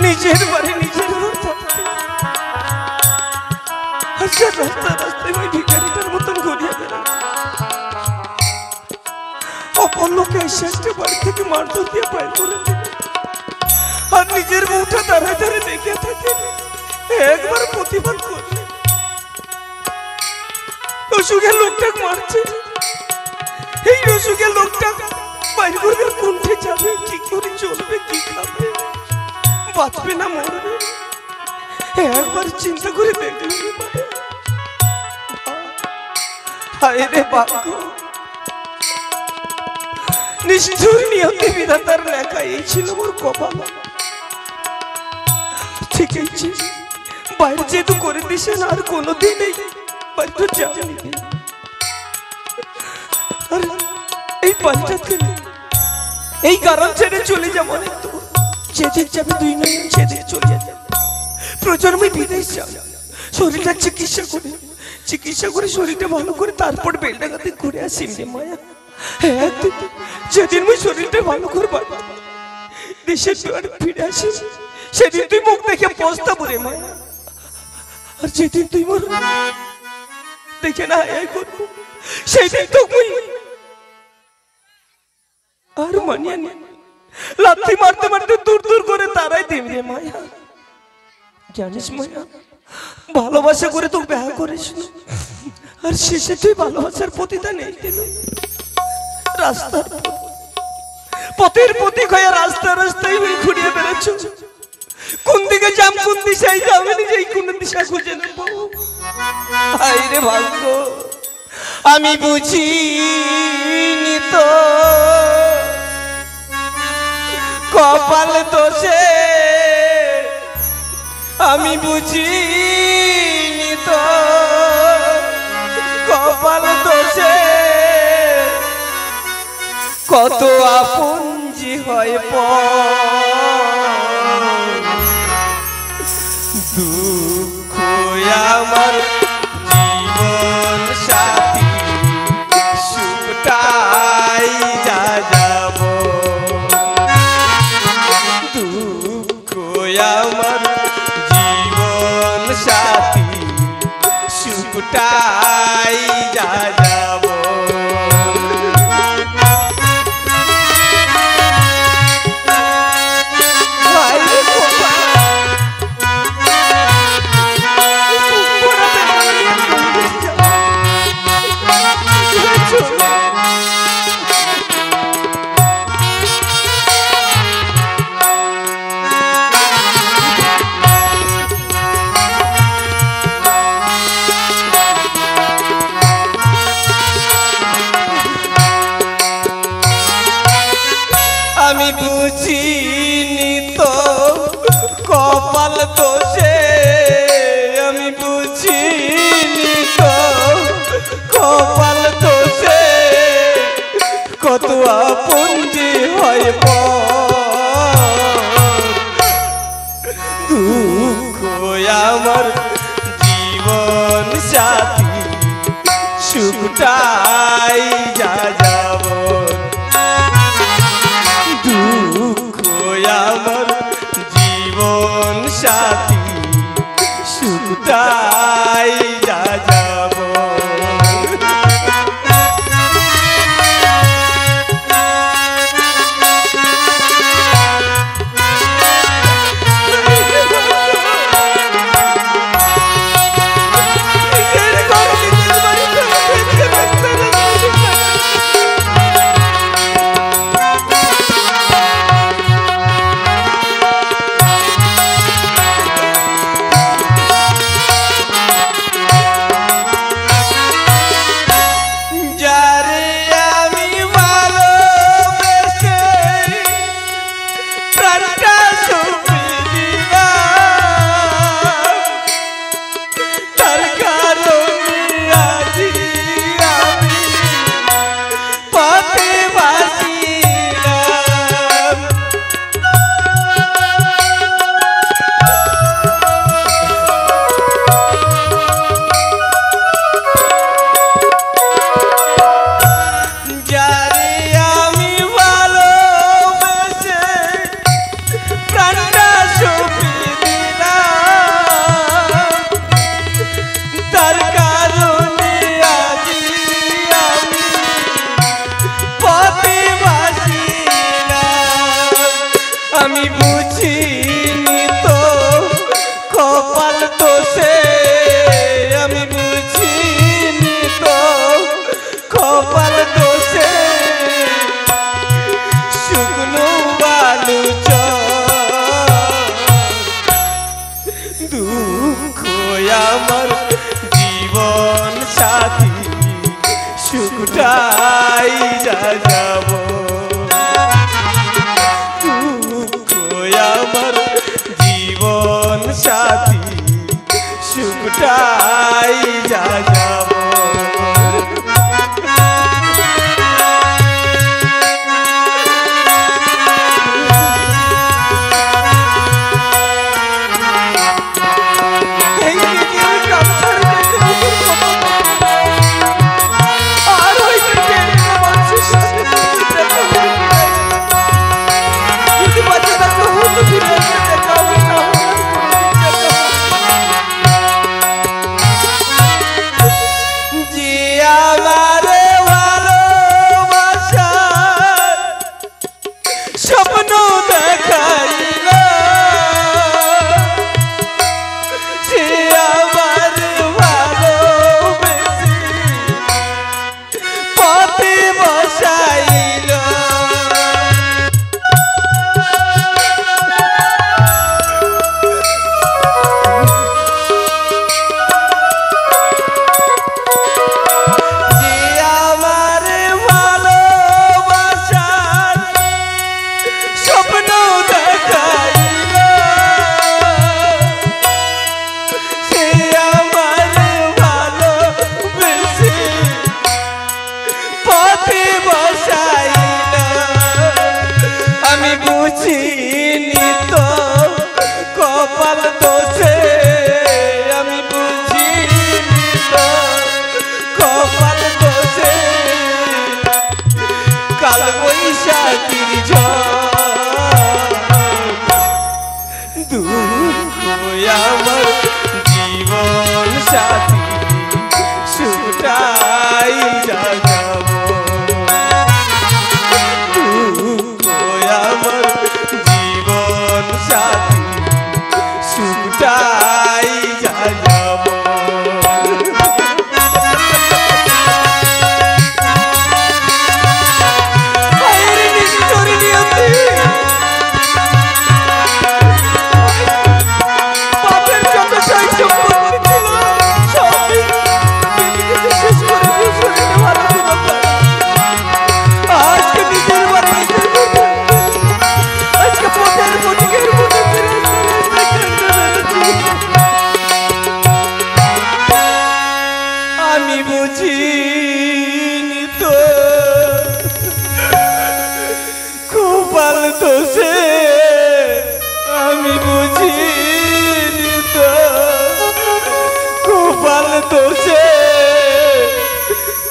নিজের বাড়ি নিজের রাস্তা রাস্তায় ওই ভিখারিটার মতন ঘুরিয়ে বেড়ায়। অপর লোকে শেষটা বাড়ি থেকে মারধর দিয়ে বাইর করে দেবে আর নিজের বউটা দাঁড়ায় দাঁড়িয়ে দেখে থাকে। একবার প্রতিবাদ করলে অসুখের লোকটা মারছে, এই অসুখের লোকটা বাইর করবে কোনটা যাবে, কি করে চলবে, কি খাবে, বাঁচবে না মরবে, একবার চিন্তা করে দেখলে হায় রে ভাগ্য। নিষ্ঠুর নিয়তি বিধাতার লেখা এই ছিল মোর কপাল। ঠিক আছে বাইরে যেহেতু করে দিছেন আর কোনোদিন বাইরে তো যাবেনি। আর এই পাল্টাতে এই কারণ ছেড়ে চলে যাবো না তো, যেদিক যাবে 2 মিনিট সেদিকে চলে যাবে। প্রজন্মে বিদেশ যাবে, শরীরটা চিকিৎসা করে শরীরটা ভালো করে তারপর বেলডাঙ্গাতে ঘুরে আসি রে মায়া। যেদিন মুই শরীরটা ভালো করে দেশের দুয়ারে ফিরে আসি সেদিন তুই মুখ দেখে পস্তাবো রে মায়া। আর যেদিন তুই মোর দেখে না এই করবো সেদিন তো মুই আর মানিয়া নি লাথি মারতে মারতে দূর দূর করে তারাই দিম রে মায়া। জানিস মায়া ভালোবাসা করে তো বিয়ে করিস আর শেষে তুই ভালোবাসার প্রতিদান এই দিল রাস্তার পথের প্রতীক হয়ে রাস্তা রাস্তায় ঘুরিয়ে বেড়াচ্ছ। কোন দিকে যাম কোন দিশায় যাবে নিজেই কোন দিশা খুঁজে নেব। হায় রে ভাগ্য আমি বুঝিনি তো কপাল দোষে, আমি বুঝিনি তো কপাল দোষে কত আপনজি হয় দুঃখ আমার জীবন সাথী সুখটাই যা যাব। দুঃখ আমার জীবন সাথী সুখটাই যা যাব। আমি বুঝিনি তো কপাল দোষে, আমি বুঝিনি তো কপাল দোষে কত আপনজি হয় দুঃখ আমার জীবন সাথী সুখটাই যা যাব। দুঃখ আমার জীবন সাথী সুখটাই যা যাব। আমি বুঝিনি তো কপাল দোষে আমি বুঝিনি তো কপাল দোষে শুকনো বালু দুঃখ আমার জীবন সাথী সুখটাই যা যাব দুঃখ আমার জীবন সাথী সুখটাই যা যাব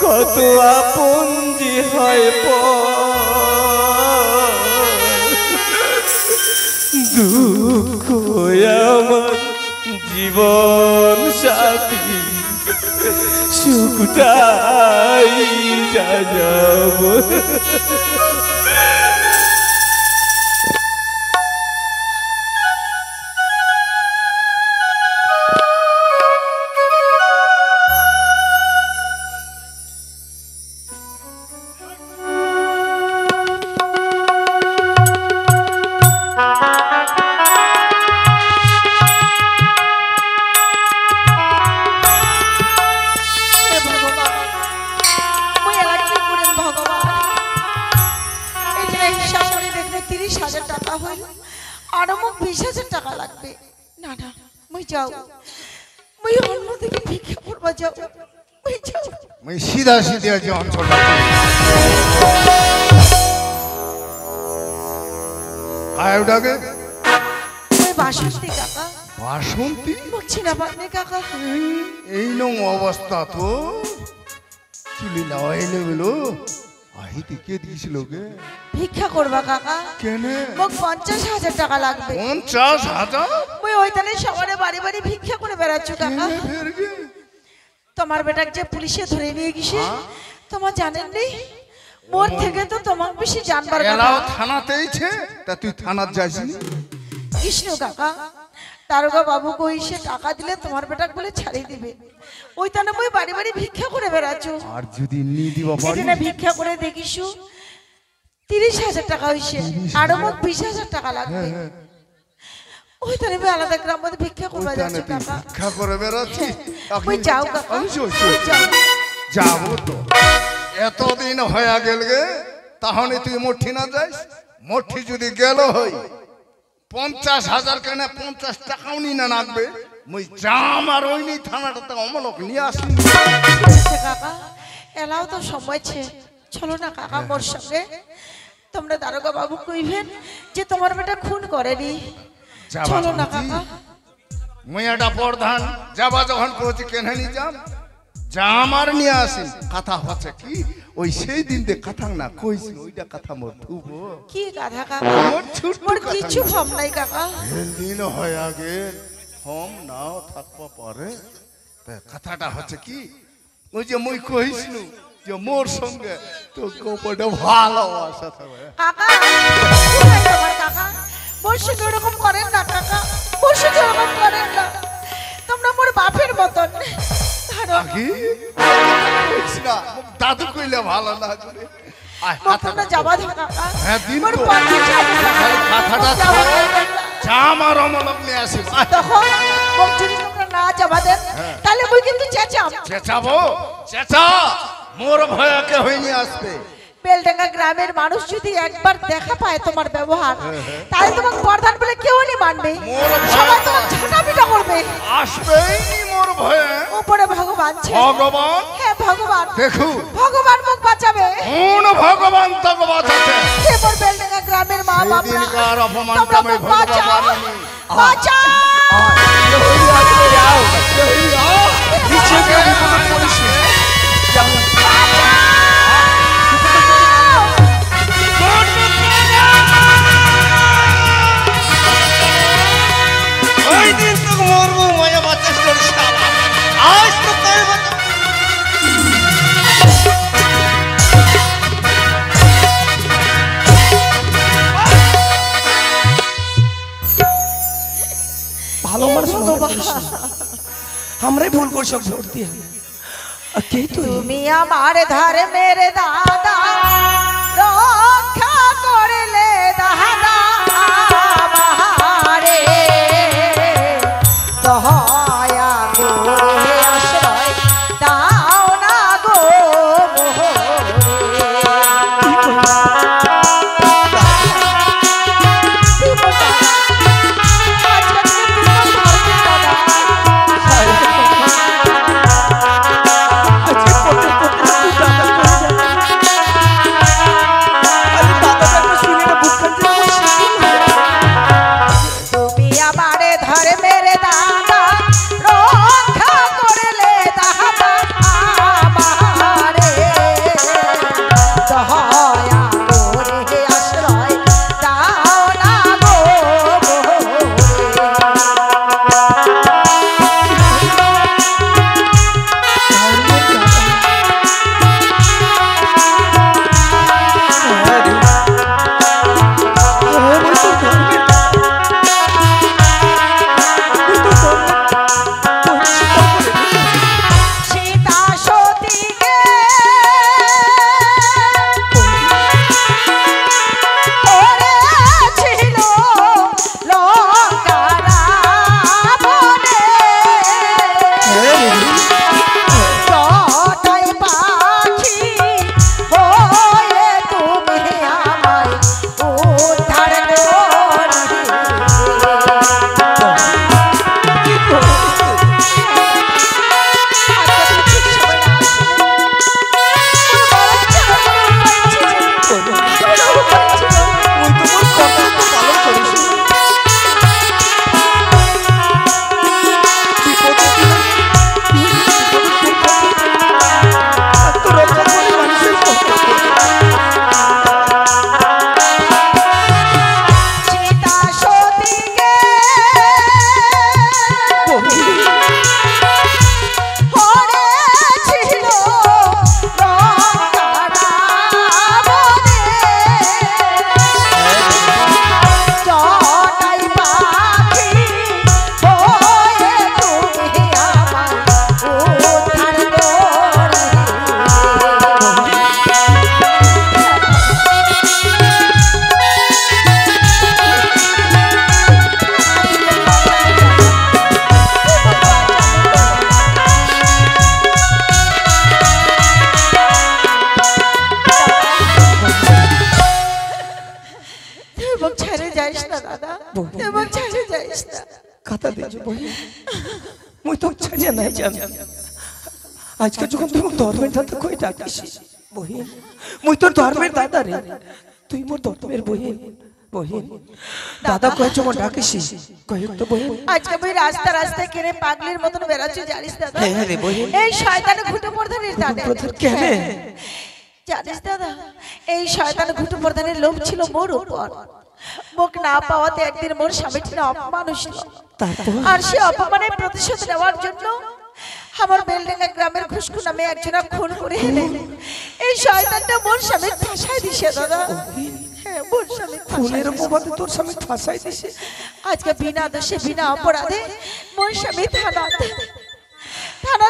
কত আপনজি হয় দুঃখ আমার জীবন সাথী সুখটাই যা যাব सीधा सीधे अंचल বাসন্তী কাকা বাসন্তী বুঝছি না পারবে কাকা এই নং অবস্থা তো চুলি লাগাইলে বলো আহিতে কে দিয়েছিল কে ভিক্ষা করবা কাকা কেন মোক 50,000 টাকা লাগবে 50,000 ওই ওইখানে সবারে বাড়ি বাড়ি ভিক্ষা করে বেড়াচ্ছ কাকা তোমার বেটাকে যে পুলিশে ধরে নিয়ে গেছে তোমার জানেন নেই মোর থেকে তো তোমার বেশি জানবার এলাও কথা। থানাতেইছে তা তুই থানাত যাসনি? কৃষ্ণ কাকা, দারোগা বাবু কইছে টাকা দিলে তোমার বেটাক বলে ছাড়িয়ে দিবে। ওই তানে মই বাড়ি বাড়ি ভিক্ষা করে বেড়াচ্ছু। আর যদি নি দিবা পারি এখানে ভিক্ষা করে দেখিসু 30,000 টাকা হইছে, আরো মোট 20,000 টাকা লাগবে। ওই তানে মই আলাদা গ্রাম মধ্যে ভিক্ষা করবা যাচ্ছি কাকা। ভিক্ষা করে বেড়াচ্ছি ওই যাও কাকা, ওই যাও। যাবো তো, এতদিন হয়ে গেল গে, তাহলে তুই মুঠি না যাইস? মুঠি যদি গেল হই 50,000 কেন 50 টাকাও নি না লাগবে, মুই জাম আর ওই নি থানাটাতে অমলক নিয়ে আসি। কাকা এলাও তো সময় ছে, চলো না কাকা মোর সঙ্গে। তোমরা দারোগা বাবু কইবেন যে তোমার বেটা খুন করেনি, চলো না কাকা। মুই একটা প্রধান যাবা যখন কইছি কেন নি যাম, জাম আর নিয়ে আসি। কথা হচ্ছে কি, ওই সেই দিন দে কথা না কইছি ওইটা কথা মোর ধুবো। কি গাধা কাকা, মোর কিছু ভাব নাই কাকা। দিন হয়ে আগে হম নাও থাকবা পারে, কথাটা হচ্ছে কি, ওই যে মুই কইছিলু যে মোর সঙ্গে তো কোপটা ভালোবাসা থাকবে। কাকা কোথায় তোমার কাকা? মোর সঙ্গে ওরকম করেন না কাকা, মোর সঙ্গে ওরকম করেন না। তোমরা মোর বাপের মতন। আগে কইছ না, দাদু কইলে ভালো না করে। তোমরা যাবা ধা কাকা। হ্যাঁ দিন মোর তো। 50,000 কথাটা যাবা দেবেন না। জাম আর অমলক নিয়ে আসিস। তখন মোক যদি তোমরা না যাবা দেন তাহলে মুই কিন্তু চেঁচাম। চেঁচাবো, চেঁচা, মোর ভয়কে হইনি আসবে। বেলডাঙ্গা গ্রামের মানুষ যদি একবার দেখা পায় তোমার ব্যবহার, তাহলে তোমাকে প্রধান বলে কেউ নি মানবে, সবাই তোমাকে ঝাঁটাপিটা করবে। আসবেই নি মোর ভয়ে। উপরে ভগবান ছে। ভগবান হ্যাঁ ভগবান, দেখু ভগবান মুখ বাঁচাবে। কোন ভগবান তোকে বাঁচাতে? কে মোর বেলডাঙ্গা গ্রামের মা বাবা সেদিনকার অপমান তোমরা আমি মুখ ভুলতে বাঁচাও, পারিনি। বাঁচাও। পিছিয়ে গিয়ে বিপদে পড়েছি। যাও। ওই দিন তো মরবো মায়া বাচ্চা শালা, আজ তো তাই ভালো মানুষ আমরাই ভুল করছি ভোট দিয়ে। আর কে তুই? তুমি আমার ধারে মেরে দাদা রক্ষা করলে দাদা আমারে, দয়া করে আশ্রয় দাও না গো যাইস না দাদা, এমন ছেড়ে যাইস না। কথা দিছো বহিন, মুই তো ছাড়িয়া নাই যাবি। আজকে যখন তুমি ধর্মের দাদা কই ডাকিস বহিন, মুই তোর ধর্মের দাদা রে, তুই মোর ধর্মের বহিন। বহিন দাদা কয়েছো মো ডাকিস কই তো বহিন। আজকে আমি রাস্তা রাস্তায় কেনে পাগলির মতন বেড়াচ্ছি জানিস দাদা? হ্যাঁ রে বহিন। এই শয়তানে ঘুটু প্রধানের দাদা কেন জানিস দাদা, এই শয়তান ঘুটু প্রধানের লোভ ছিল মোর উপর। মুখ না পাওয়াতে একদিন মোর স্বামীটির অপমান হইল, আর সে অপমানের প্রতিশোধ নেওয়ার জন্য আমার বেলডাঙ্গা গ্রামের খুশকু নামে একজনা খুন করে এলেন। এই শয়তানটা মোর স্বামী ফাঁসাই দিছে দাদা। হ্যাঁ, মোর স্বামী খুনের অপবাদে তোর স্বামী ফাঁসাই দিছে। আজকে বিনা দোষে বিনা অপরাধে মোর স্বামী থানা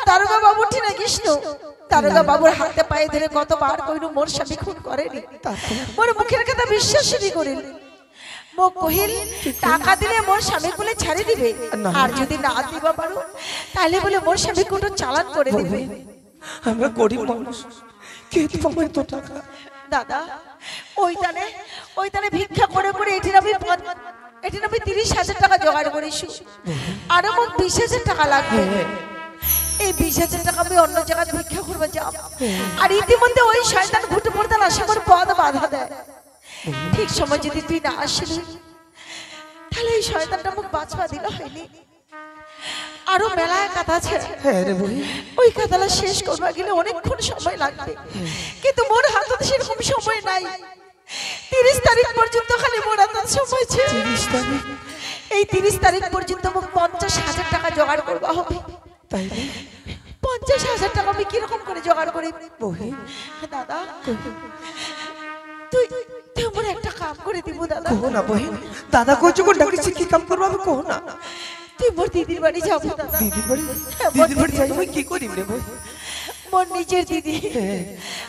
দারোগা বাবু ঠিনা কৃষ্ণ দারোগা বাবুর হাতে পায়ে ধরে কতবার কইল মোর স্বামী খুন করেনি। মোর মুখের কথা বিশ্বাসই করিল। মুখ কহিল টাকা দিলে মোর স্বামী বলে ছাড়ি দিবে, আর যদি না দিবা পারো তাহলে বলে মোর স্বামী কোনো চালান করে দিবে। আমরা গরিব মানুষ, কে দিবে তো টাকা? দাদা ওইখানে ভিক্ষা করে করে এটি আমি 30,000 টাকা জোগাড় করেছি, আরো মোক 20,000 টাকা লাগবে। এই 20,000 টাকা আমি অন্য জায়গায় ভিক্ষা করবো যাব। আর ইতিমধ্যে ওই শয়তান ঘুটু প্রধান আসে আমার পথ বাধা দেয়। ঠিক সময় যদি তুই না আসলি তাহলে এই শয়তানটা মুখ বাঁচবা দিল হয়নি। আরো মেলায় কথা আছে, ওই কথাটা শেষ করবা গেলে অনেকক্ষণ সময় লাগবে, কিন্তু মোর হাতে সেরকম সময় নাই। 30 তারিখ পর্যন্ত খালি মোর হাতে সময় ছিল। এই 30 তারিখ পর্যন্ত মোক 50,000 টাকা জোগাড় করবা হবে। তাই 50,000 টাকা আমি কিরকম করে জোগাড় করি বহিন? দাদা তুই আমার একটা কাম করে দিব দাদা। কো না বহিন, দাদা কইছো কোন ডাকিছি কি কাম করব আমি কো না। তুই মোর দিদির বাড়ি যাব দাদা। দিদির বাড়ি যাই আমি কি করিম রে বহিন? মোর নিজের দিদি,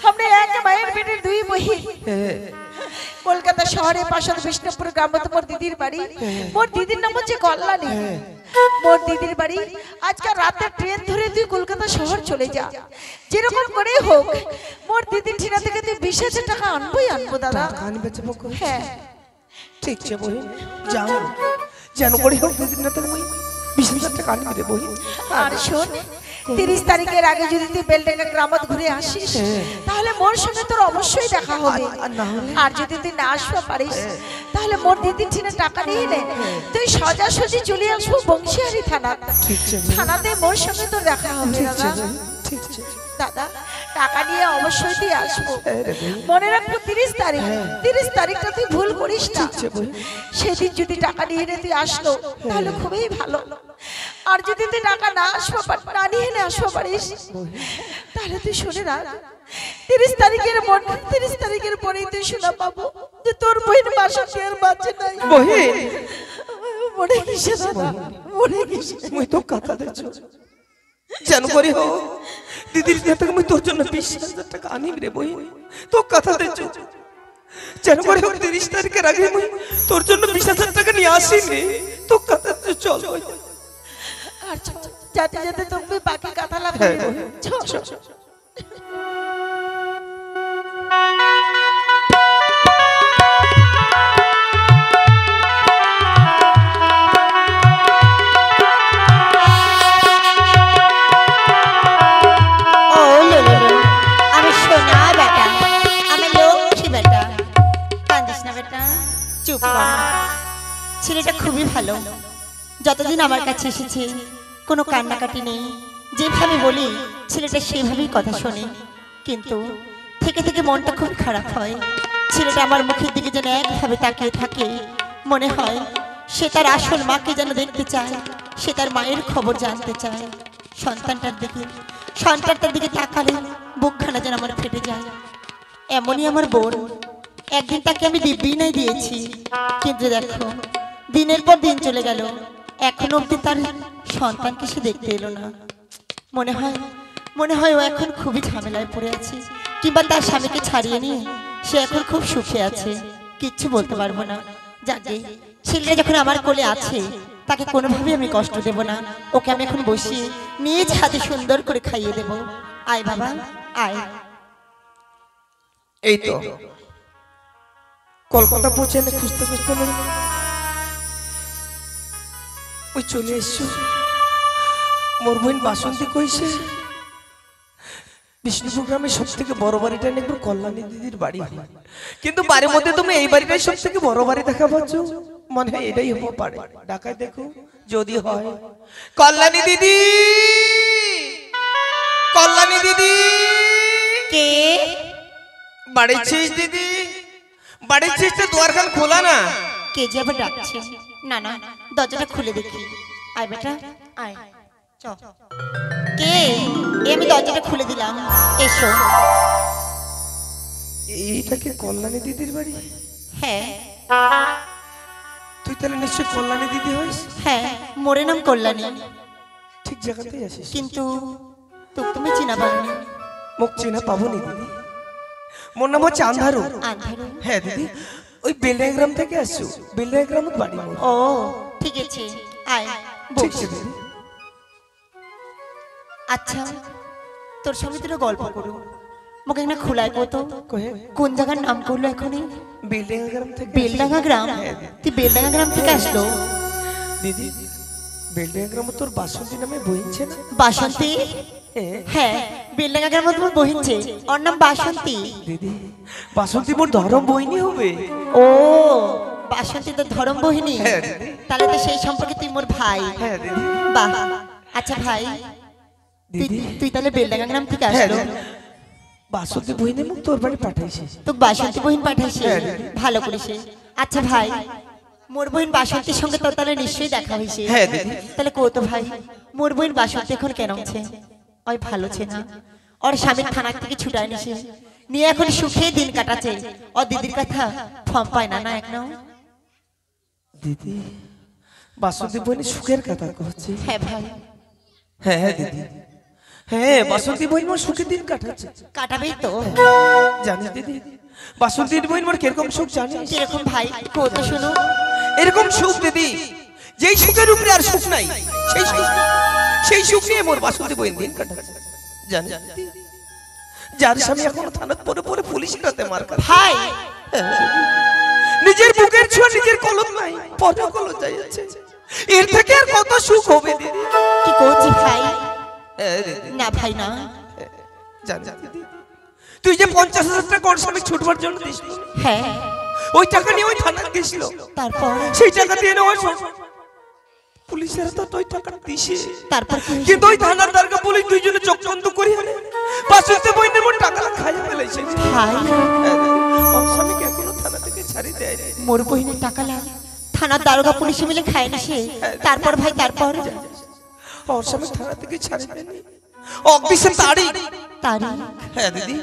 আমরা এক মায়ের পেটের দুই বহিন। কলকাতা শহরে পাশে বিষ্ণুপুর গ্রামে মোর দিদির বাড়ি। মোর দিদির নাম হচ্ছে কল্যাণী। মোর দিদির বাড়ি আজকে রাতে ট্রেন ধরে তুই কলকাতা শহর চলে যা, যেরকম করে হোক মোর দিদির ঠিনা থেকে তুই 20,000 টাকা আনবো দাদা। হ্যাঁ ঠিক আছে বহিন, যাও যেন করে হোক দিদির না তুমি 20,000 টাকা আনবি রে বহিন। আর শোন, 30 তারিখের আগে যদি তুই বেলডাঙ্গা গ্রামত ঘুরে আসিস তাহলে মোর সঙ্গে তোর অবশ্যই দেখা হবে। আর যদি তুই না আসবা পারিস তাহলে মোর দিদির ঠিনা টাকা নিয়ে নে, তুই সোজাসুজি চলে আসবো বংশীহারি থানাতে মোর সঙ্গে তোর দেখা হবে দাদা। দাদা টাকা নিয়ে অবশ্যই তুই আসবো, মনে রাখবো 30 তারিখটা তুই ভুল করিস না। সেদিন যদি টাকা নিয়ে নে তুই আসলো তাহলে খুবই ভালো। আর যদি তুই টাকা না নিয়ে আসবো পারিস তাহলে তুই শুনে না, 30 তারিখের পরেই তুই শোনা পাবো যে তোর বহিন বাসন্তী আর বাঁচে নাই। বহিন মনে কিসে দাদা, মনে কিসে? মুই তো কথা দেছো যেন করে হোক দিদির হাতে আমি তোর জন্য 20,000 টাকা আনিব রে বহিন। তো কথা দেছো যেন করে হোক 30 তারিখের আগে আমি তোর জন্য 20,000 টাকা নিয়ে আসিম রে। তো কথা চল আর যাতে যাতে তুমি বাকি কথা লাগবে। চল ছেলেটা খুবই ভালো, যতদিন আমার কাছে এসেছে কোনো কান্নাকাটি নেই। যেভাবে বলি ছেলেটা সেভাবেই কথা শোনে, কিন্তু থেকে থেকে মনটা খুব খারাপ হয়। ছেলেটা আমার মুখের দিকে যেন একভাবে তাকিয়ে থাকে, মনে হয় সে তার আসল মাকে যেন দেখতে চায়, সে তার মায়ের খবর জানতে চায়। সন্তানটার দিকে তাকালে বুকখানা যেন আমার ফেটে যায়। এমনই আমার বোন, একদিন তাকে আমি দিব্যি নাই দিয়েছি, কিন্তু দেখো দিনের পর দিন চলে গেল, এখনো অব্দি তার সন্তানকে সে দেখতে এলো না। মনে হয় ও এখন খুবই ঝামেলায় পড়ে আছে, কিংবা তার স্বামীকে ছাড়িয়ে নিয়ে সে এখন খুব সুখে আছে। কিচ্ছু বলতে পারবো না। যাকে ছেলেটা যখন আমার কোলে আছে তাকে কোনোভাবেই আমি কষ্ট দেব না। ওকে আমি এখন বসিয়ে নিজ হাতে সুন্দর করে খাইয়ে দেব। আয় বাবা আয়। এই তো কলকাতা পৌঁছে না খুঁজতে খুঁজতে না ওই চলে এসছো। মোর বোন বাসন্তী কইছে বিষ্ণুপুর গ্রামের সব থেকে বড় বাড়িটা নাকি কল্যাণী দিদির বাড়ি, কিন্তু বাড়ির মধ্যে তুমি এই বাড়িটাই সব থেকে বড় বাড়ি দেখা পাচ্ছ। মনে হয় এটাই হতে পারে, ডাকায় দেখো যদি হয়। কল্যাণী দিদি, কল্যাণী দিদি, কে বাড়িছিস দিদি? বাড়িছিস তো দুয়ারখান খোলা না? কে যে আবার ডাকছে? না না, দরজাটা খুলে দেখি। আয় বেটা আয়, চ। কে? আমি দরজাটা খুলে দিলাম, এসো। এইটা কি কল্যাণী দিদির বাড়ি? হ্যাঁ তুই তাহলে নিশ্চয় কল্যাণী দিদি হইস। হ্যাঁ, মোরে নাম কল্যাণী, ঠিক জায়গাতেই আসিস। কিন্তু তোকে তুমি চিনা পাবনি। মুখ চিনা পাবো নি দিদি, মোর নাম হচ্ছে আন্ধারু। আন্ধারু? হ্যাঁ দিদি, ওই বেলডাঙ্গা গ্রাম থেকে আসছো। বেলডাঙ্গা গ্রামের বাড়ি মোর। ও ঠিক আছে, আয় ঠিক বস। আছে দিদি। আচ্ছা, তোর সঙ্গে দুটো গল্প করো, মুখে না খোলায় কত। কহে কোন জায়গার নাম করলো এখনই? বেলডাঙ্গা গ্রাম থেকে। বেলডাঙ্গা গ্রাম? তুই বেলডাঙ্গা গ্রাম থেকে আসলো? দিদি বেলডাঙ্গা গ্রামে তোর বাসন্তী নামে বইছে না? বাসন্তী? হ্যাঁ হ্যাঁ, বেলডাঙ্গা গ্রামে তোমার বহিনছে, ওর নাম বাসন্তী। দিদি, বাসন্তী মোর ধরম বইনি হবে। ও, বাসন্তী তো ধরম বহিনী? হ্যাঁ। তাহলে তো সেই সম্পর্কে তুই মোর ভাই। হ্যাঁ দিদি। বাহ, আচ্ছা ভাই, তুই দিদি তুই তাহলে বেলডাঙ্গা গ্রাম থেকে হ্যাঁ আসলো? দিদি, বাসন্তী বইনে মুখ তোর বাড়ি পাঠাইছি। তো বাসন্তী বহিন পাঠাইছে, হ্যাঁ। ভালো করেছে। আচ্ছা ভাই, মোর বহিন বাসন্তীর সঙ্গে তোর তাহলে নিশ্চয়ই দেখা হয়েছে। হ্যাঁ দিদি। তাহলে কত ভাই, মোর বহিন বাসন্তী এখন কেন আছে? ওই ভালো ছে না, ওর স্বামীর থানা থেকে ছুটায় নিছে, নিয়ে এখন সুখে দিন কাটাচ্ছে। ও দিদির কথা ফর্ম পায় না, না এক নাও। দিদি বাসন্তী বইনে সুখের কথা কহছে। হ্যাঁ ভাই, হ্যাঁ হ্যাঁ দিদি, হ্যাঁ বাসন্তী বইন মোর সুখের দিন কাটাচ্ছে। কাটাবেই তো। জানিস দিদি, বাসন্তীর বইন মোর কিরকম সুখ জানিস? কিরকম ভাই, কত শোনো। এরকম সুখ দিদি, যেই সুখের উপরে আর সুখ নাই, সেই সুখ নিয়ে মোর বাসন্তী বইন দিন কাটাচ্ছে। জানিস দিদি, যার স্বামী এখনো থানাত পরে পরে পুলিশের হাতে মার খাচ্ছে। ভাই নিজের বুকের ছোঁয়া নিজের কলম নাই, পরে কলম যাইছে। এর থেকে আর কত সুখ হবে দিদি? কি করছি ভাই? হ্যাঁ দিদি। না ভাই না। জানিস দিদি, তুই যে 50,000 টাকা ওর স্বামী ছুটবার জন্য দিস, হ্যাঁ, ওই টাকা নিয়ে ওই থানা গেছিল। তারপর? সেই টাকা দিয়ে না ওই পুলিশের তো ওই টাকা দিছে। তারপর কি হয়েছে? কিন্তু ওই থানার দারগা পুলিশ দুইজনে চোখ বন্ধ করি আনে বাসুতে বইনে মোর টাকা খাইয়া ফেলেছে। ভাই, ওর স্বামীকে এখনো থানা থেকে ছাড়ি দেয় নাই। মোর বহিনের টাকা লাগ থানার দারোগা পুলিশে মিলে খায় নিছে। তারপর ভাই, তারপর? ওর স্বামী থানা থেকে ছাড়ি দেয়নি। অফিসে তারিখ। তারিখ? হ্যাঁ দিদি,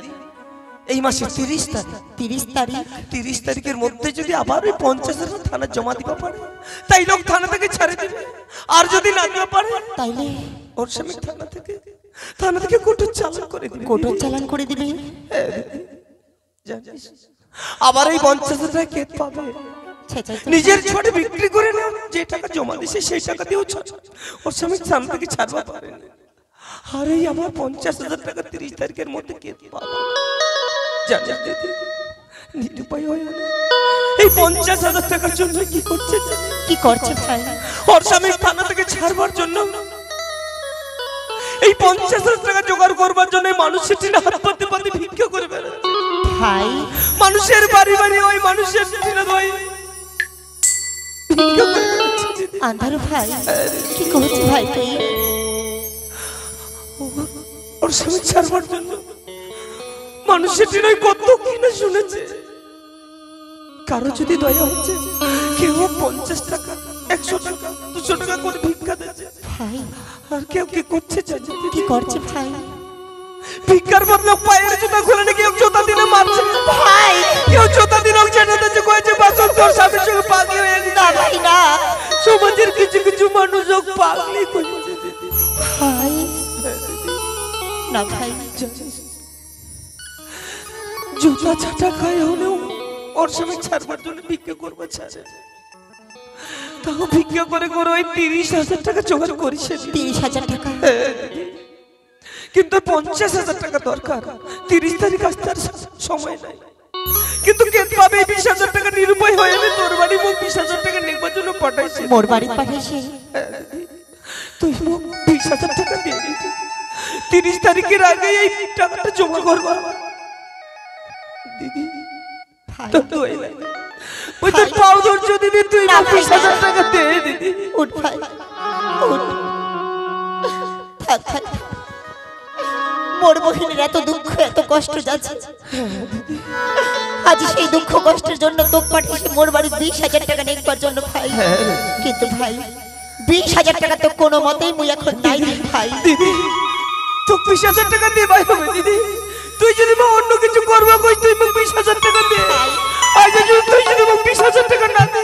এই মাসের 30 তারিখ। 30 তারিখ? 30 তারিখের মধ্যে যদি আবার ওই 50,000 থানা জমা দিতে পারে, তাই লোক থানা থেকে ছাড়ে দিবে। আর যদি না দিতে পারে, তাইলে ওর স্বামী থানা থেকে কোর্টের চালান করে দিবে। কোর্টের চালান করে দিবে? হ্যাঁ দিদি, জানিস আবার এই 50,000 টাকা কে পাবে? নিজের ছোট বিক্রি করে না যে টাকা জমা দিছে সেই টাকা দিয়েও ওর স্বামী থানা থেকে ছাড়বা পারে না। আর এই আমার 50,000 টাকা 30 তারিখের মধ্যে কে পাবে? জানিস দিদি, নিরুপায় হয়ে না এই 50,000 টাকার জন্য কি করছে? কি করছে ভাই? ওর স্বামী থানা থেকে ছাড়বার জন্য এই 50,000 টাকা জোগাড় করবার জন্য মানুষের টিনা হাত পাতে পাতে ভিক্ষা করে বেড়াচ্ছে ভাই। মানুষের বাড়ি বাড়ি ওই মানুষের টিনা দই ভিক্ষা করে বেড়াচ্ছে। আন্ধারু ভাই, কি করছে ভাই তুই? ওর স্বামী ছাড়বার জন্য মানুষের টিনায় কত কিনা শুনেছে। কারো যদি দয়া হচ্ছে, কেউ 50 টাকা 100 টাকা 200 টাকা করে ভিক্ষা দিচ্ছে। ভাই আর কেউ কি করছে জানিস? কি করছে ভাই? ভিক্ষার বদলে পায়ের জুতা খুলে নাকি কেউ জুতা দিলে মারছে। ভাই কেউ জুতা দিলে জানাতে কয়েছে বাসন্ত ওর স্বামীর সঙ্গে পাগলি হয়ে গেছে। না ভাই না, সমাজের কিছু কিছু মানুষ পাগলি করেছে দিদি। ভাই না ভাই, জুতা ছাটা খায় হলেও ওর স্বামী ছাড়বার জন্য ভিক্ষা করবে ছাড়ে। তাও ভিক্ষা করে করে ওই 30,000 টাকা জোগাড় করেছে। 30,000 টাকা? কিন্তু 50,000 টাকা দরকার। 30 তারিখ আসতে আর সময় নাই। কিন্তু কেন পাবে 20,000 টাকা নিরুপায় হয়ে আমি তোর বাড়ি মুখ 20,000 টাকা নেবার জন্য পাঠাইছি। মোর বাড়ি পাঠাইছে? তুই মুখ 20,000 টাকা দিয়ে দিবি। 30 তারিখের আগে এই টাকাটা জমা করবা দিদি। তো তুই ওই তো পাও ধরছো দিদি, তুই 20,000 টাকা দে দিদি। উঠ ভাই উঠ। থাক থাক, মোর বহিনের এত দুঃখ এত কষ্ট যাচ্ছে, আজ সেই দুঃখ কষ্টের জন্য তোকে পাঠিয়েছে মোর বাড়ি 20,000 টাকা নেবার জন্য ভাই। কিন্তু ভাই 20,000 টাকা তো কোনো মতেই মুই এখন নাই দিই ভাই। দিদি তো 20,000 টাকা দে ভাই হবে দিদি। তুই যদি মা অন্য কিছু করবা কই, তুই মোক 20,000 টাকা দে। আজ যদি তুই যদি মোক 20,000 টাকা না দে,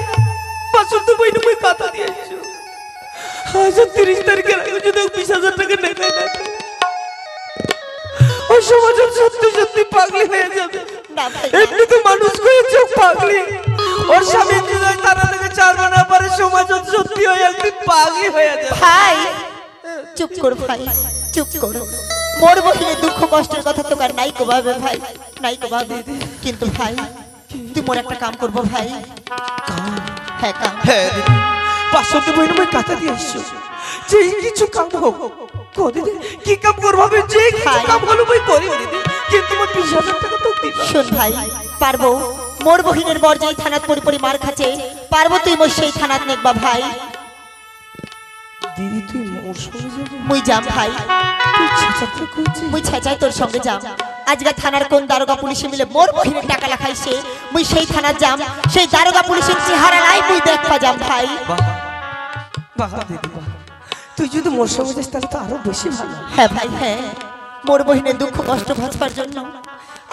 পাঁচশো তো বইনে মই কথা দিয়েছো। আজ 30 তারিখের আগে যদি 20,000 টাকা না দেয়, ওই সমাজ সত্যি সত্যি পাগলি হয়ে যাবে। না ভাই, এমনি তো মানুষ হয়েছে পাগলি। ওর স্বামী যদি তারা থেকে 4 মাস না পারে, সমাজ সত্যি হয়ে একদিন পাগলি হয়ে যাবে। ভাই চুপ কর ভাই, চুপ কর। মোর বহিনের দুঃখ কষ্টের কথা তো আর নাই কবাবে ভাই, নাই কবাবে। কিন্তু ভাই তুই মোর একটা কাম করবো ভাই। হ্যাঁ কাম। হ্যাঁ দিদি, 500 তো বইনে মই কথা দিয়েছো। যে কিছু কাম হোক কো দিদি, কি কাম করবো আমি, যে কিছু কাম হলো মই করি দিদি, কিন্তু মই 20,000 টাকা তো দিবা। শোন ভাই, পারবো মোর বহিনের বর যেই থানাত পরি মার খাচ্ছে, পারবো তুই মোর সেই থানাত নেকবা ভাই। দিদি তুই মোর সঙ্গে যাবি? মুই যাম ভাই, তুই ছেঁচাতে করছিস? মুই ছেঁচাই তোর সঙ্গে যাম। আজকে থানার কোন দারোগা পুলিশে মিলে মোর বহিনের টাকা লাখাইছে, মুই সেই থানার যাম, সেই দারোগা পুলিশের চেহারা লাই মুই দেখবা যাম ভাই। বাহ বাহ দিদি বাহ, তুই যদি মোর সঙ্গে যাস তাহলে তো আরো বেশি ভালো। হ্যাঁ ভাই হ্যাঁ, মোর বহিনের দুঃখ কষ্ট ভাঁজবার জন্য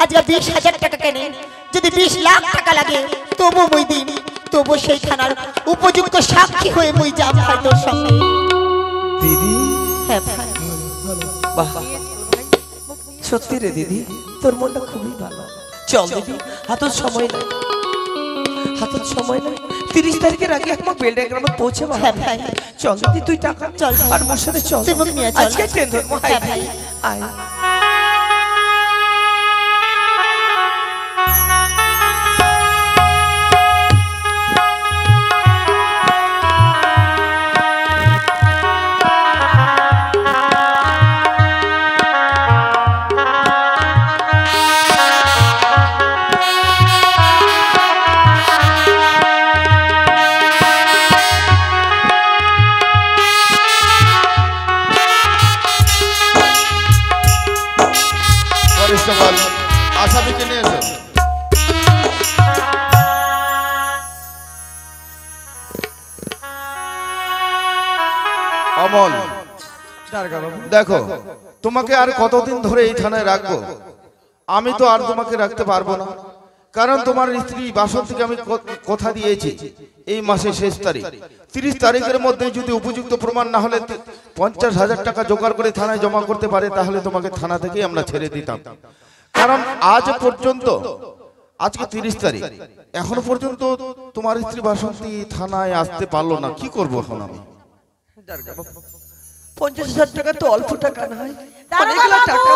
আজকে 20,000 টাকা কেনে, যদি 20 লাখ টাকা লাগে তবু মুই দিন, তবু সেই থানার উপযুক্ত সাক্ষী হয়ে মুই যাম ভাই তোর সঙ্গে। দিদি হ্যাঁ ভাই। বাহ, সত্যি রে দিদি, তোর মনটা খুবই ভালো। চল দিদি, হাতত সময় নাই, হাতত সময় নাই। 30 তারিখের আগে আমার বেলডা গ্রামে পৌঁছে বা। হ্যাঁ ভাই। চল দিদি, তুই টাকা চল আর মোর সাথে চল। তুই মুখ নিয়ে চল। আজকে ট্রেন ধরবো। হ্যাঁ ভাই। আয় আসামিকে নিয়ে এসো। অমল, দেখো তোমাকে আর কতদিন ধরে এই থানায় রাখবো? আমি তো আর তোমাকে রাখতে পারবো না, কারণ তোমার স্ত্রী বাসন্তীকে আমি কথা দিয়েছি এই মাসের শেষ তারিখ 30 তারিখের মধ্যে যদি উপযুক্ত প্রমাণ না হলে 50,000 টাকা জোগাড় করে থানায় জমা করতে পারে, তাহলে তোমাকে থানা থেকেই আমরা ছেড়ে দিতাম। কারণ আজ পর্যন্ত, আজকে 30 তারিখ, এখনো পর্যন্ত তোমার স্ত্রী বাসন্তী থানায় আসতে পারলো না। কি করবো এখন আমি? 50,000 টাকা তো অল্প টাকা নয়, দারোগা অনেকগুলো বাবু! টাকা।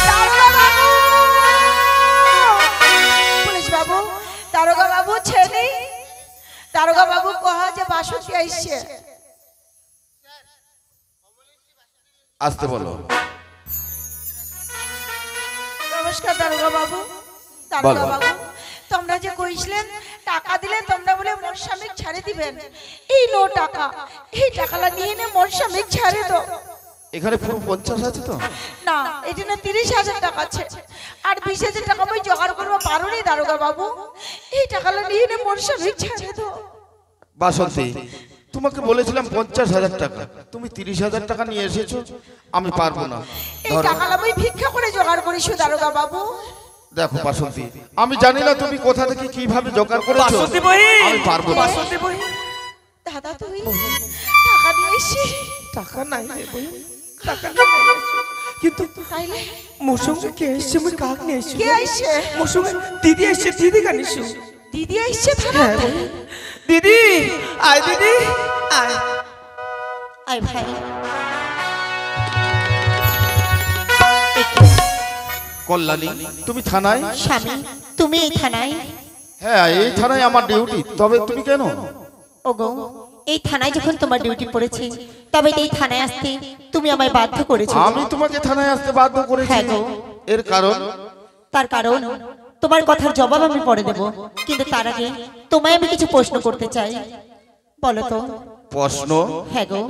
দারোগা বাবু! পুলিশ বাবু, দারোগা বাবু ছেলে, দারোগা বাবু কহা যে বাসন্তী আইছে। আসতে বলো। নমস্কার দারোগা বাবু। দারোগা বলো। বাবু, তোমরা যে কইছিলেন টাকা দিলে তোমরা বলে মোর স্বামী ছাড়ে দিবেন, এই নো টাকা, এই টাকাটা নিয়ে নে মোর স্বামী ছাড়ে দাও। এখানে পুরো 50 আছে তো? না, এটা না 30,000 টাকা আছে, আর 20,000 টাকা মই জোগাড় করবো পারোনি দারোগা বাবু, এই টাকাটা নিয়ে নে মোর স্বামী ছাড়ে দাও। বাসন্তী, তোমাকে বলেছিলাম 50,000 টাকা, তুমি 30,000 টাকা নিয়ে এসেছো। আমি পারবো না। এই টাকাটা মই ভিক্ষা করে জোগাড় করিস দারোগা বাবু। দেখো বাসন্তী, আমি জানি না তুমি কোথা থেকে কিভাবে জোগাড় করেছো, বাসন্তী বহিন, আমি পারবো না। বাসন্তী বহিন, দাদা তুই টাকা দিয়ে এসছিস? টাকা নাই রে বহিন, টাকা নাই। কিন্তু তাইলে মোর সঙ্গে কে এসছে, মই কাক নিয়ে এসছি? কে আইছে? মোর সঙ্গে দিদি এসছে, দিদি কান এসছে। দিদি আইছে থানা? হ্যাঁ বহিন। দিদি আয়, দিদি আয়। আয় ভাই, কল্যাণী, তুমি থানায়? স্বামী, তুমি এই থানায়? হ্যাঁ, এই থানায় আমার ডিউটি। তবে তুমি কেন? ওগো, এই থানায় যখন তোমার ডিউটি পড়েছে, তবে এই থানায় আসতে তুমি আমায় বাধ্য করেছো। আমি তোমাকে থানায় আসতে বাধ্য করেছি? হ্যাঁ গো। এর কারণ? তার কারণ তোমার কথার জবাব আমি পরে দেব, কিন্তু তার আগে তোমায় আমি কিছু প্রশ্ন করতে চাই। বলো তো। প্রশ্ন? হ্যাঁ গো,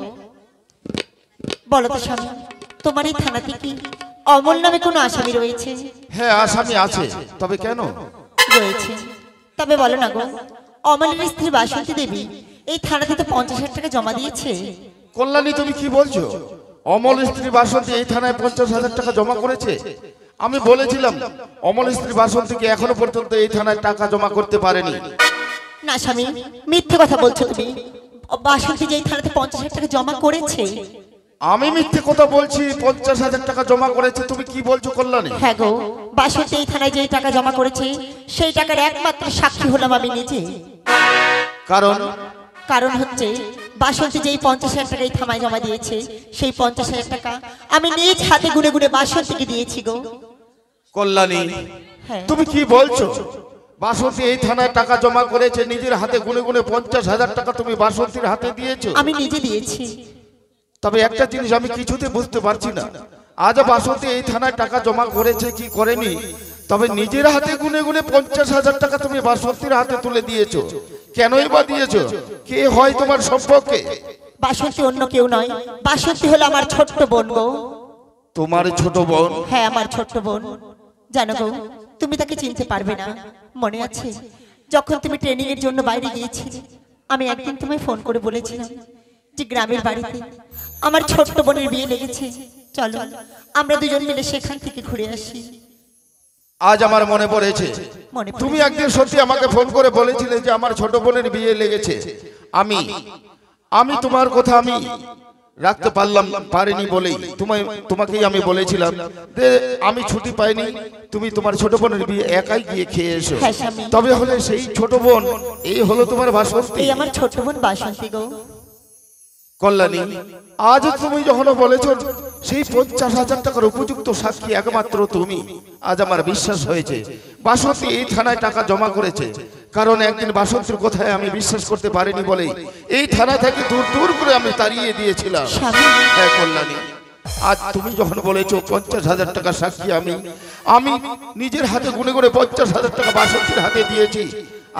বলো তো স্বামী, তোমার এই থানাতে কি অমল নামে কোনো আসামি রয়েছে? হ্যাঁ, আসামি আছে। তবে কেন? রয়েছে। তবে বলো না গো, অমলের স্ত্রী বাসন্তী দেবী এই থানাতে তো 50,000 টাকা জমা দিয়েছে। কল্যাণী, তুমি কি বলছো? অমল স্ত্রী বাসন্তী এই থানায় 50,000 টাকা জমা করেছে? আমি বলেছিলাম অমল স্ত্রী বাসন্তীকে এখনো পর্যন্ত এই থানায় টাকা জমা করতে পারেনি। না স্বামী, মিথ্যে কথা বলছো তুমি। বাসন্তী যে এই থানাতে 50,000 টাকা জমা করেছে। আমি মিথ্যে কথা বলছি? 50,000 টাকা জমা করেছে? তুমি কি বলছো কল্যাণী? হ্যাঁ গো, বাসন্তী এই থানায় যে টাকা জমা করেছে সেই টাকার একমাত্র সাক্ষী হলাম আমি নিজে। কারণ হচ্ছে বাসন্তী যেই 50,000 টাকা এই থানায় জমা দিয়েছে, সেই 50,000 টাকা আমি নিজ হাতে গুনে গুনে বাসন্তীকে দিয়েছি গো। কল্যাণী, হ্যাঁ। তুমি কি বলছো? বাসন্তী এই থানায় টাকা জমা করেছে, নিজের হাতে গুনে গুনে 50,000 টাকা তুমি বাসন্তীর হাতে দিয়েছো? আমি নিজে দিয়েছি। তবে একটা জিনিস আমি কিছুতে বুঝতে পারছি না, আজ বাসন্তী এই থানায় টাকা জমা করেছে কি করেনি, তবে নিজের হাতে গুনে গুনে 50,000 টাকা তুমি বাসন্তীর হাতে তুলে দিয়েছো। কেনই বা দিয়েছো? কে হয় তোমার সম্পর্কে? বাসন্তী অন্য কেউ নয়, বাসন্তী হলো আমার ছোট্ট বোন গো। তোমার ছোট বোন? হ্যাঁ, আমার ছোট্ট বোন। জানো গো, তুমি তাকে চিনতে পারবে না। মনে আছে যখন তুমি ট্রেনিং এর জন্য বাইরে গিয়েছিলে, আমি একদিন তোমায় ফোন করে বলেছিলাম যে গ্রামের বাড়িতে আমার ছোট্ট বোনের বিয়ে লেগেছে, চলো আমরা দুজন মিলে সেখান থেকে ঘুরে আসি। আজ আমার মনে পড়েছে, তুমি একদিন সত্যি আমাকে ফোন করে বলেছিলে যে আমার ছোট বোনের বিয়ে লেগেছে। আমি তোমার কথা আমি রাখতে পারিনি বলেই তোমাকেই আমি বলেছিলাম যে আমি ছুটি পাইনি, তুমি তোমার ছোট বোনের বিয়ে একাই গিয়ে খেয়ে এসো। হ্যাঁ স্বামী। তবে হলে সেই ছোট বোন এই হলো তোমার বাসন্তী। এই আমার ছোট বোন বাসন্তী গো। কল্যাণী, আজ তুমি যখন বলেছো সেই 50,000 টাকার উপযুক্ত সাক্ষী একমাত্র তুমি, আজ আমার বিশ্বাস হয়েছে বাসন্তী এই থানায় টাকা জমা করেছে। কারণ একদিন বাসন্তীর কথায় আমি বিশ্বাস করতে পারিনি বলেই এই থানা থেকে দূর দূর করে আমি তাড়িয়ে দিয়েছিলাম। হ্যাঁ কল্যাণী, আজ তুমি যখন বলেছো 50,000 টাকা সাক্ষী আমি নিজের হাতে গুনে গুনে 50,000 টাকা বাসন্তীর হাতে দিয়েছি,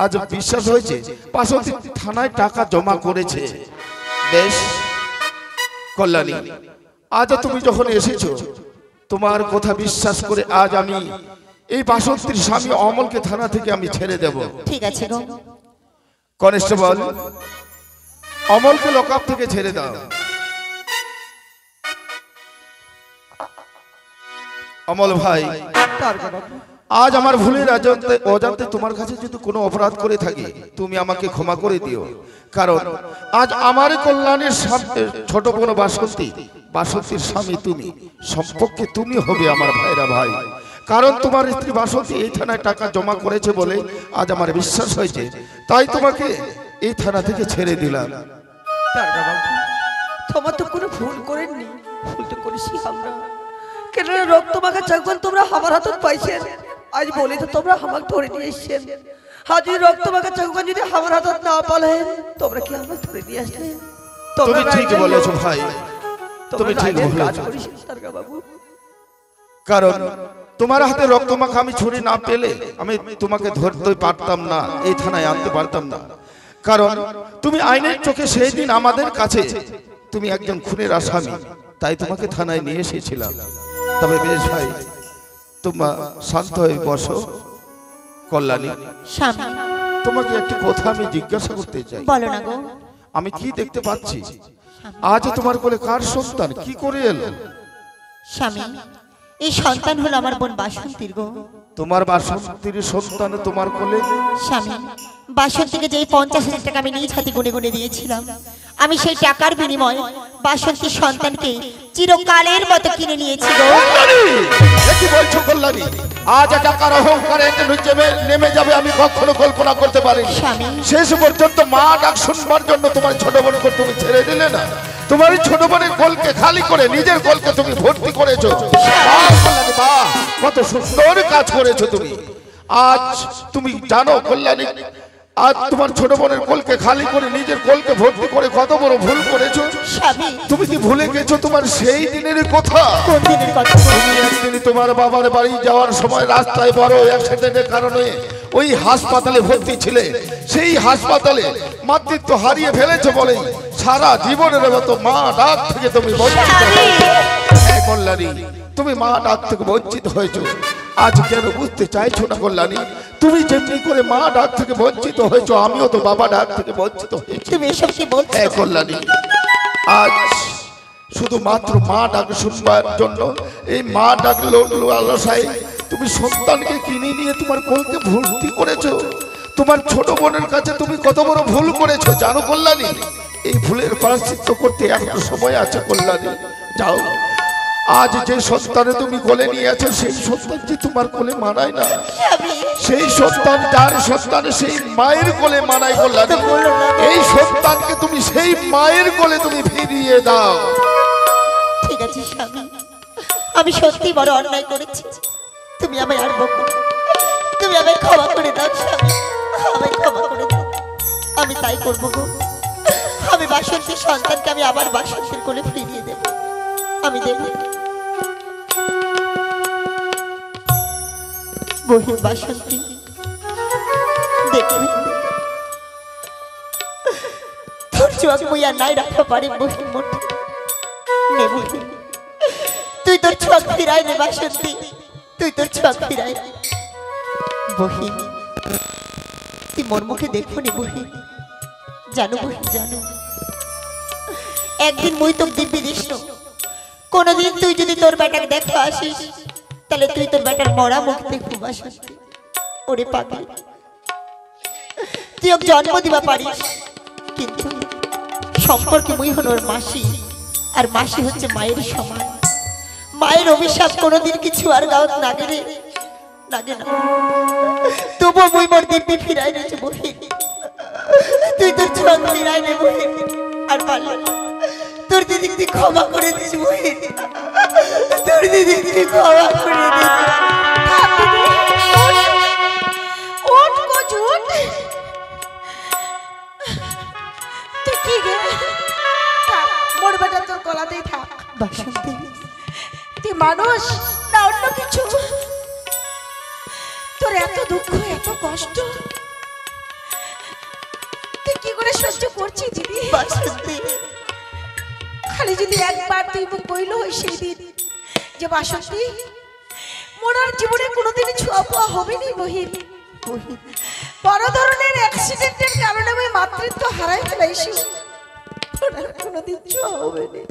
আজ বিশ্বাস হয়েছে বাসন্তী থানায় টাকা জমা করেছে। বেশ কল্যাণী, আজ তুমি যখন এসেছো তোমার কথা বিশ্বাস করে আজ আমি এই বাসন্তীর স্বামী অমলকে থানা থেকে আমি ছেড়ে দেব। ঠিক আছে গো। কনস্টেবল, অমলকে লকআপ থেকে ছেড়ে দাও। অমল ভাই, আজ আমার ভুলের অজান্তে তোমার কাছে যদি কোনো অপরাধ করে থাকি তুমি আমাকে ক্ষমা করে দিও। কারণ আজ আমার কল্যাণের ছোট বোন বাসন্তীর স্বামী তুমি, সম্পর্কে তুমি হবে আমার ভাইরা ভাই। কারণ তোমার স্ত্রী বাসন্তী এই থানায় টাকা জমা করেছে বলে আজ আমার বিশ্বাস হয়েছে, তাই তোমাকে এই থানা থেকে ছেড়ে দিলাম। তোমার তো কোনো ভুল করেননি, ভুল তো করেছি আমরা। কেন রক্ত মাখা চাকবান তোমরা আমার হাতত পাইছেন, আজ বলে তো তোমরা আমাকে ধরে নিয়ে এসছেন। আজ যদি রক্ত মাখা চাকবান যদি আমার হাতত না পালেন, তোমরা কি আমাকে ধরে নিয়ে আসলেন? তুমি ঠিক বলেছো ভাই, তুমি ঠিক বলেছো। কারণ তোমার হাতে রক্ত মাখা আমি ছুরি না পেলে আমি তোমাকে ধরতে পারতাম না, এই থানায় আনতে পারতাম না। কারণ তুমি আইনের চোখে সেই দিন আমাদের কাছে তুমি একজন খুনের আসামি, তাই তোমাকে থানায় নিয়ে এসেছিলাম। তবে বেশ ভাই, তোমরা শান্ত হয়ে বসো। কল্যাণী, তোমাকে একটি কথা আমি জিজ্ঞাসা করতে চাই। বলো না গো। আমি কি দেখতে পাচ্ছি, আজ তোমার কোলে কার সন্তান কি করে এলো? স্বামী, এই সন্তান হলো আমার বোন বাসন্তীর গো। তোমার বাসন্তীর সন্তান তোমার কোলে? স্বামী, বাসন্তীকে যেই 50,000 টাকা আমি নিজ হাতে গুনে গুনে দিয়েছিলাম, আমি সেই টাকার বিনিময়ে বাসন্তীর সন্তানকে চিরকালের মতো কিনে নিয়েছি গো। কি বলছো কল্যাণী? আজ টাকার অহংকারে নেমে যাবে আমি কখনো কল্পনা করতে পারিনি। শেষ পর্যন্ত মা ডাক শুনবার জন্য তোমার ছোট বোনকে তুমি ছেড়ে দিলে না। তোমার এই ছোট বোনের কোলকে খালি করে নিজের কোলকে তুমি ভর্তি করেছো। বাহ কল্যাণী, বাহ, কত সুন্দর কাজ করেছো তুমি। আজ তুমি জানো কল্যাণী, আজ তোমার ছোট বোনের কোলকে খালি করে নিজের কোলকে ভর্তি করে কত বড় ভুল করেছো। স্বামী, তুমি কি ভুলে গেছো তোমার সেই দিনের কথা? কোন দিনের কথা? তুমি একদিন তোমার বাবার বাড়ি যাওয়ার সময় রাস্তায় বড় অ্যাক্সিডেন্টের কারণে ওই হাসপাতালে ভর্তি ছিলে। সেই হাসপাতালে মাতৃত্ব হারিয়ে ফেলেছো বলে সারা জীবনের মতো মা ডাক থেকে তুমি বঞ্চিত হয়েছো। হ্যাঁ কল্যাণী, তুমি মা ডাক থেকে বঞ্চিত হয়েছো। আজ কেন বুঝতে চাইছো না কল্যাণী? তুমি যেমনি করে মা ডাক থেকে বঞ্চিত হয়েছো, আমিও তো বাবা ডাক থেকে বঞ্চিত হয়েছি। তুমি এসব কি বলছো? হ্যাঁ কল্যাণী, আজ শুধুমাত্র মা ডাক শুনবার জন্য এই মা ডাক লালসায় তুমি সন্তানকে কিনে নিয়ে তোমার কোলকে ভর্তি করেছো। তোমার ছোট বোনের কাছে তুমি কত বড় ভুল করেছো জানো কল্যাণী? এই ভুলের প্রায়শ্চিত্ত করতে এখনো সময় আছে কল্যাণী। যাও, আজ যে সন্তানে তুমি কোলে নিয়ে আছো সেই সন্তান যে তোমার কোলে মানায় না। সেই সন্তান যার সন্তানে সেই মায়ের কোলে মানায় কল্যাণী। এই সন্তানকে তুমি সেই মায়ের কোলে তুমি ফিরিয়ে দাও। ঠিক আছে স্বামী, আমি সত্যি বড় অন্যায় করেছি। তুমি আমায় আর বকো না। তুমি আমায় ক্ষমা করে দাও স্বামী, আমায় ক্ষমা করে দাও। আমি তাই করবো গো। আমি বাসন্তীর সন্তানকে আমি আবার বাসন্তীর কোলে ফিরিয়ে দেব। আমি দেব। বহিন বাসন্তী, দেখবি তোর চোখ মুই আর নাই রাখা পারে বহিন মোটে। নে বহিন, তুই তোর চোখ ফিরাই নে বাসন্তী, তুই তোর চোখ ফিরাই নে। বহিন, তুই মোর মুখে দেখো নি বহিন। জানো বহিন, জানো একদিন মুই তোর দিব্যি দিস। কোনদিন তুই যদি তোর বেটাকে দেখতে আসিস তাহলে তুই তোর বেটার মরা মুখ দেখবো বাসন্তী। ওরে পাগল, তুই ওকে জন্ম দিবা পারিস, কিন্তু সম্পর্কে মুই হল ওর মাসি, আর মাসি হচ্ছে মায়ের সমান। মায়ের অভিশাপ কোনোদিন কিছু আর গাওত লাগে রে, লাগে না। তবু মুই মোর দিব্যি ফিরাই নেছে বহিন। তুই তোর চোখ ফিরাই নে বহিন। আর পারলে তোর দিদি তুই ক্ষমা করে দিস বহিন, তোর দিদি তুই ক্ষমা করে দিস। তুই কি গে? মোর বেটা তোর গলাতেই থাক। বাসন্তী, তুই মানুষ না অন্য কিছু? তোর এত দুঃখ, এত কষ্ট তুই কি করে সহ্য করছিস দিদি? বাসন্তী, খালি যদি একবার তুই মুখ বইল হয় সেই দিন যে বাসন্তী মোর আর জীবনে কোনোদিনই ছোঁয়া পোয়া হবে নি বহিন। বড় ধরনের অ্যাক্সিডেন্টের কারণে আমি মাতৃত্ব হারাই ফেলাইছি, তোর আর কোনোদিন ছোঁয়া হবে নি।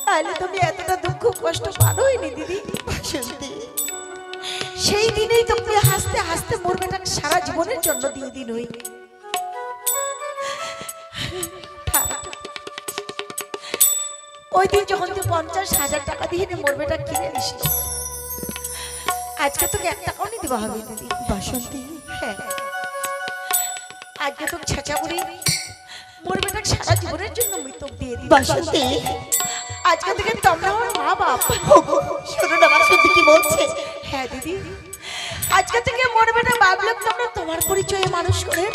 তাহলে তুমি এতটা দুঃখ কষ্ট পারো হয়নি দিদি। বাসন্তী, সেই দিনেই তো তুমি হাসতে হাসতে মোর বেটাকে সারা জীবনের জন্য দিয়ে দিন হই। ওই দিন যখন তুই 50,000 টাকা দিয়ে মোর বেটা কিনে নিস, আজকে তোকে 1 টাকাও নিতে হবে দিদি। বাসন্তী, হ্যাঁ, আজকে তোকে ছেঁচা করি মোর বেটাকে সারা জীবনের জন্য আমি তোকে দিয়ে দিই। বাসন্তী, আজকে থেকে তোমরা আমার মা বাপ। শোনো না বাসন্তী কি বলছে। হ্যাঁ দিদি, আজকে থেকে মোর বেটা ভাবলাম তোমরা তোমার পরিচয়ে মানুষ করে।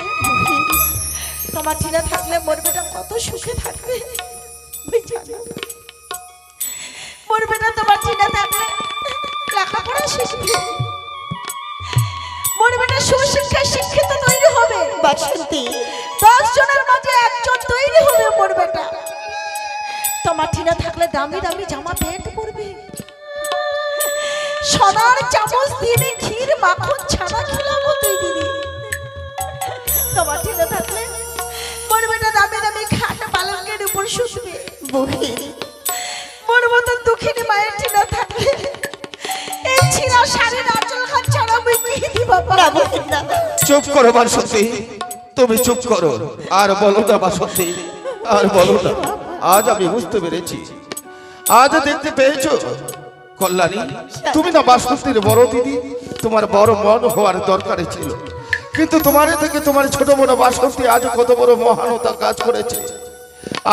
তোমার টিনা থাকলে মোর বেটা কত সুখে থাকবে। মোর বেটা তোমার টিনা থাকলে লেখাপড়া শিখবে, মোর বেটা সুশিক্ষা শিক্ষিত তৈরি হবে। বাসন্তী, 10 জনের মাঝে 1 জন তৈরি হবে মোর বেটা। তোমার টিনা থাকলে দামি দামি জামা প্যান্ট পরবে, সোনার চামচ দিয়ে ক্ষীর মাখন ছানা খেলাবো তুই দিদি। তোমার টিনা থাকলে মোর বেটা দামি দামি খাট পালঙ্কের উপর শুবে। বহিন, মোর মতন দুঃখিনী মায়ের টিনা থাকলে এই ছিঁড়া শাড়ির আঁচল খান ছাড়া মুই কি দিব বাবা। না বহিন না। চুপ করো বাসন্তী, তুমি চুপ করো, আর বলো না বাসন্তী, আর বলো না। আজ আমি বুঝতে পেরেছি, আজ দেখতে পেয়েছো কল্যাণী, তুমি না বাসন্তীর বড় দিদি, তোমার বড় মন হওয়ার দরকার ছিল, কিন্তু তোমার থেকে তোমার ছোট বড় বাসন্তী আজ কত বড় মহানতা কাজ করেছে।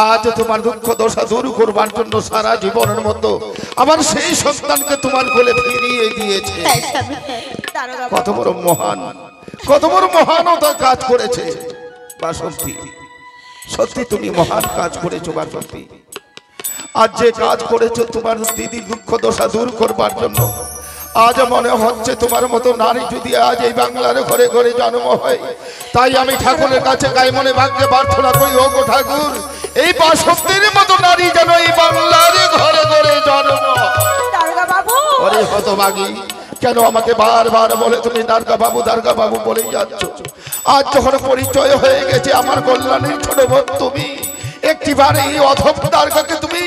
আজ তোমার দুঃখ দশা দূর করবার জন্য সারা জীবনের মতো আবার সেই সন্তানকে তোমার কোলে ফিরিয়ে দিয়েছে। হ্যাঁ স্বামী, হ্যাঁ। দারোগা কত বড় মহান, কত বড় মহানতা কাজ করেছে বাসন্তী। সত্যি তুমি মহান কাজ করেছো বাসন্তী। আজ যে কাজ করেছো তোমার দিদির দুঃখ দশা দূর করবার জন্য, আজ মনে হচ্ছে তোমার মতো নারী যদি আজ এই বাংলার ঘরে ঘরে জন্ম হয়, তাই আমি ঠাকুরের কাছে গায়ে মনে ভাগ্যে প্রার্থনা করি, ও গো ঠাকুর, এই বাসন্তীর মতো নারী যেন এই বাংলার ঘরে ঘরে জন্ম। দারোগা বাবু, ওরে হতভাগী, কেন আমাকে বারবার বলে তুমি দারোগা বাবু বলেই যাচ্ছ? আজ যখন পরিচয় হয়ে গেছে আমার কল্যাণীর ছোট বোন তুমি, একটিবার এই অধম দারোগাকে তুমি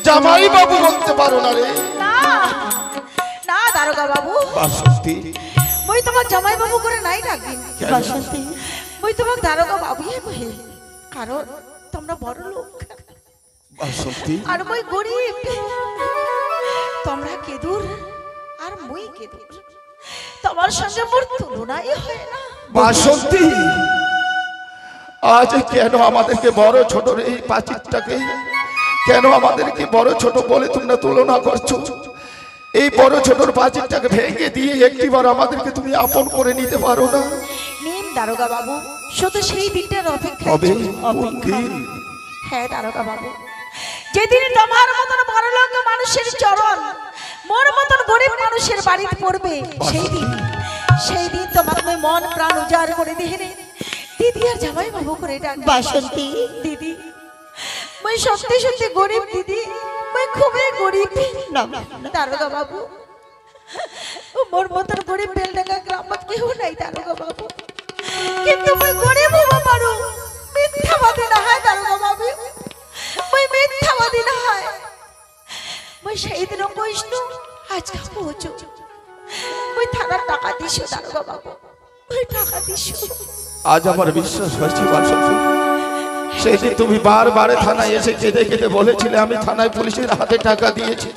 জামাই বাবু বলতে পারো না রে? না না দারোগা বাবু, বাসন্তী, মই তোমাক জামাই বাবু করে নাই ডাকিম। বাসন্তী, মই তোমাক দারোগা বাবুই কহি, কারণ তোমরা বড় লোক বাসন্তী, আর মই গরিব। তোমরা কেদুর আর মই কেদুর, তোমার সঙ্গে মোর তুলনাই হয় না। বাসন্তী, আজ কেন আমাদেরকে বড় ছোট এই পাঁচিরটাকে কেন আমাদেরকে বড় ছোট বলে তোমরা তুলনা করছো? এই বড় ছোটর পাঁচিরটাকে ভেঙে দিয়ে একটিবার আমাদেরকে তুমি আপন করে নিতে পারো না? নিম দারোগা বাবু, শুধু সেই দিনটার অপেক্ষা। তবে কোন দিন? হ্যাঁ দারোগা বাবু, যেদিন তোমার মতন বড় লোক মানুষের চরণ মোর মতন গরিব মানুষের বাড়িতে পড়বে, সেই দিন তোমার মই মন প্রাণ উজাড় করে দিয়ে দিদি আর জামাই বাবু করে ডাক। বাসন্তী, দিদি, মই সত্যি সত্যি গরিব দিদি, মই খুবই গরিব। না, দারোগা বাবু, মোর মতন গরিব বেলডাঙ্গা গ্রামত কেউ নাই দারোগা বাবু, কিন্তু মই গরিব হবা পারো, মিথ্যাবাদী না হয় দারোগা বাবু, মই মিথ্যাবাদী না হয়। মই সেই দিন কইসনু আজকে পৌঁছো, মই থানার টাকা দিছো দারোগা বাবু, মই টাকা দিছো। আজ আমার বিশ্বাস হয়েছে বাসন্তী, সেই দিন তুমি বারবার থানায় এসে কেঁদে কেঁদে বলেছিলে আমি থানায় পুলিশের হাতে টাকা দিয়েছি।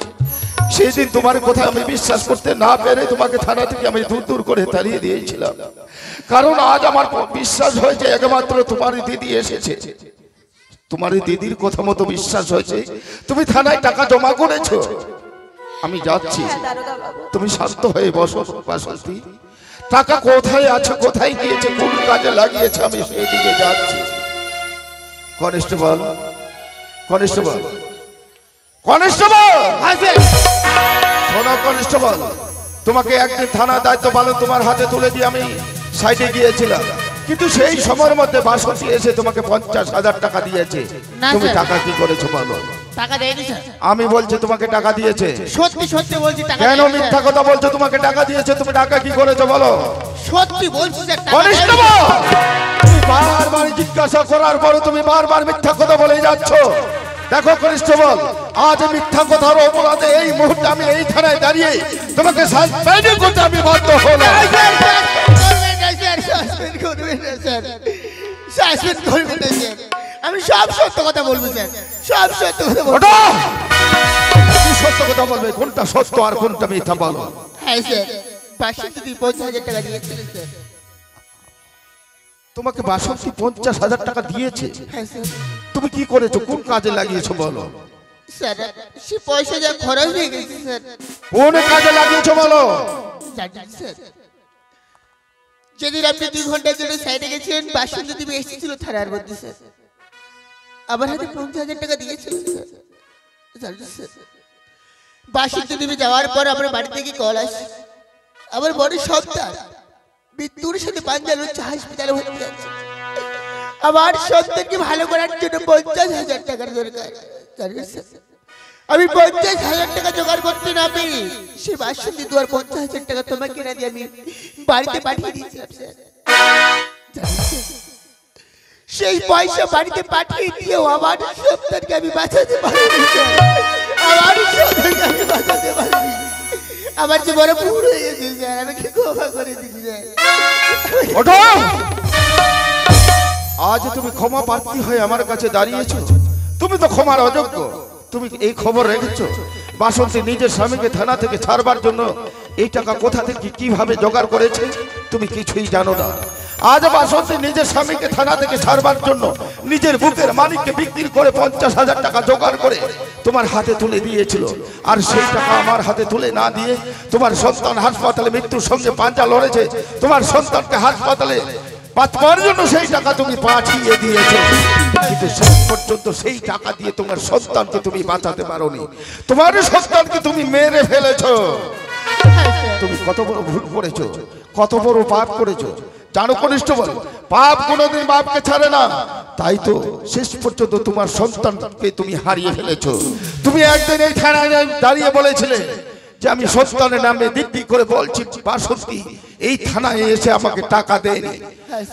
সেই দিন তোমার কথা আমি বিশ্বাস করতে না পেরে তোমাকে থানা থেকে আমি দূর দূর করে তাড়িয়ে দিয়েছিলাম। কারণ আজ আমার বিশ্বাস হয়েছে একমাত্র তোমার দিদি এসেছে। তোমার দিদির কথা মতো বিশ্বাস হয়েছে তুমি থানায় টাকা জমা করেছো। আমি যাচ্ছি, হ্যাঁ দারোগা বাবু, তুমি শান্ত হয়ে বসো বাসন্তী। টাকা কোথায় আছে, কোথায় গিয়েছে, কোন কাজে লাগিয়েছে, আমি সেই দিকে যাচ্ছি। কনস্টেবল, কনস্টেবল, কনস্টেবল, শোনো কনস্টেবল, তোমাকে একদিন থানা দায়িত্ব পালন তোমার হাতে তুলে দিয়ে আমি সাইডে গিয়েছিলাম, কিন্তু সেই সময়ের মধ্যে বাসন্তী এসে তোমাকে 50,000 টাকা দিয়েছে। তুমি টাকা কি করেছো বলো? টাকা দেয়নি স্যার। আমি বলছি তোমাকে টাকা দিয়েছে। সত্যি সত্যি বলছি টাকা কেন দেয়নি, মিথ্যা স্যার। কথা বলছো? তোমাকে টাকা দিয়েছে, তুমি টাকা কি করেছো বলো? সত্যি বলছি স্যার, টাকা দেয়নি। কনস্টেবল, তুমি বারবার জিজ্ঞাসা করার পরে তুমি বারবার মিথ্যা কথা বলে যাচ্ছ। দেখো কনস্টেবল, আজ মিথ্যা কথার অপরাধে এই মুহূর্তে আমি এই থানায় দাঁড়িয়ে তোমাকে সাসপেন্ড করতে আমি বাধ্য হলাম। স্যার, সাসপেন্ড করবেন না স্যার, সাসপেন্ড করবেন না স্যার। আমি সব সত্য কথা বলবো স্যার, সব সত্য কথা বলবো। ওঠো! কি সত্য কথা বলবে? কোনটা সত্য আর কোনটা মিথ্যা বলো? হ্যাঁ স্যার, 50,000 টাকা দিয়েছিলেন স্যার। তোমাকে বাসন্তী 50,000 টাকা দিয়েছে? হ্যাঁ স্যার। তুমি কি করেছো, কোন কাজে লাগিয়েছো বলো? স্যার, সে পয়সা যা খরচ হয়ে গেছে স্যার। কোন কাজে লাগিয়েছো বলো? জানেন স্যার, যেদিন আপনি 2 ঘন্টার জন্য সাইডে গেছিলেন, বাসন্তী দেবী এসেছিল থানার মধ্যে স্যার, আমার হাতে 50,000 টাকা দিয়েছিল স্যার। জানেন স্যার, বাসন্তী দেবী যাওয়ার পর আমার বাড়ি থেকে কল আসে, আমার বড় সন্তান মৃত্যুর সাথে পাঞ্জাল হচ্ছে, হাসপাতালে ভর্তি আছে। আমার সন্তানকে ভালো করার জন্য 50,000 টাকার দরকার। জানেন স্যার, আমি 50,000 টাকা জোগাড় করতে না পেরে সে বাসন্তী দুয়ার 50,000 টাকা তোমাকে না দিয়ে আমি বাড়িতে পাঠিয়ে দিয়েছিলাম স্যার। জানেন স্যার, সেই পয়সা বাড়িতে পাঠিয়ে দিয়েও আমার সন্তানকে আমি বাঁচাতে পারিনি স্যার। আমার সন্তানকে আমি বাঁচাতে পারিনি। আমার যে বড় ভুল হয়ে গেছে স্যার, আমাকে ক্ষমা করে দিন স্যার। ওঠো! আজ তুমি ক্ষমা প্রার্থী হয়ে আমার কাছে দাঁড়িয়েছো। তুমি তো ক্ষমার অযোগ্য। তুমি এই খবর রেখেছো বাসন্তী নিজের স্বামীকে থানা থেকে ছাড়বার জন্য এই টাকা কোথা থেকে কিভাবে জোগাড় করেছে তুমি কিছুই জানো না। আজ বাসন্তী নিজের স্বামীকে থানা থেকে ছাড়বার জন্য নিজের বুকের মালিককে বিক্রি করে 50,000 টাকা জোগাড় করে তোমার হাতে তুলে দিয়েছিল। আর সেই টাকা আমার হাতে তুলে না দিয়ে তোমার সন্তান হাসপাতালে মৃত্যুর সঙ্গে পাঞ্জা লড়েছে। তোমার সন্তানকে হাসপাতালে পাঠাবার জন্য সেই টাকা তুমি পাঠিয়ে দিয়েছো, কিন্তু শেষ পর্যন্ত সেই টাকা দিয়ে তোমার সন্তানকে তুমি বাঁচাতে পারোনি। তোমার সন্তানকে তুমি মেরে ফেলেছো। তুমি কত বড় ভুল করেছো, কত বড় পাপ করেছো জানো কনিষ্ঠবল? পাপ কোনোদিন বাপকে ছাড়ে না। তাই তো শেষ পর্যন্ত তোমার সন্তানকে তুমি হারিয়ে ফেলেছো। তুমি একদিন এই থানায় দাঁড়িয়ে বলেছিলে যে আমি সন্তানের নামে দিব্যি করে বলছি বাসন্তী এই থানায় এসে আমাকে টাকা দেয়নি।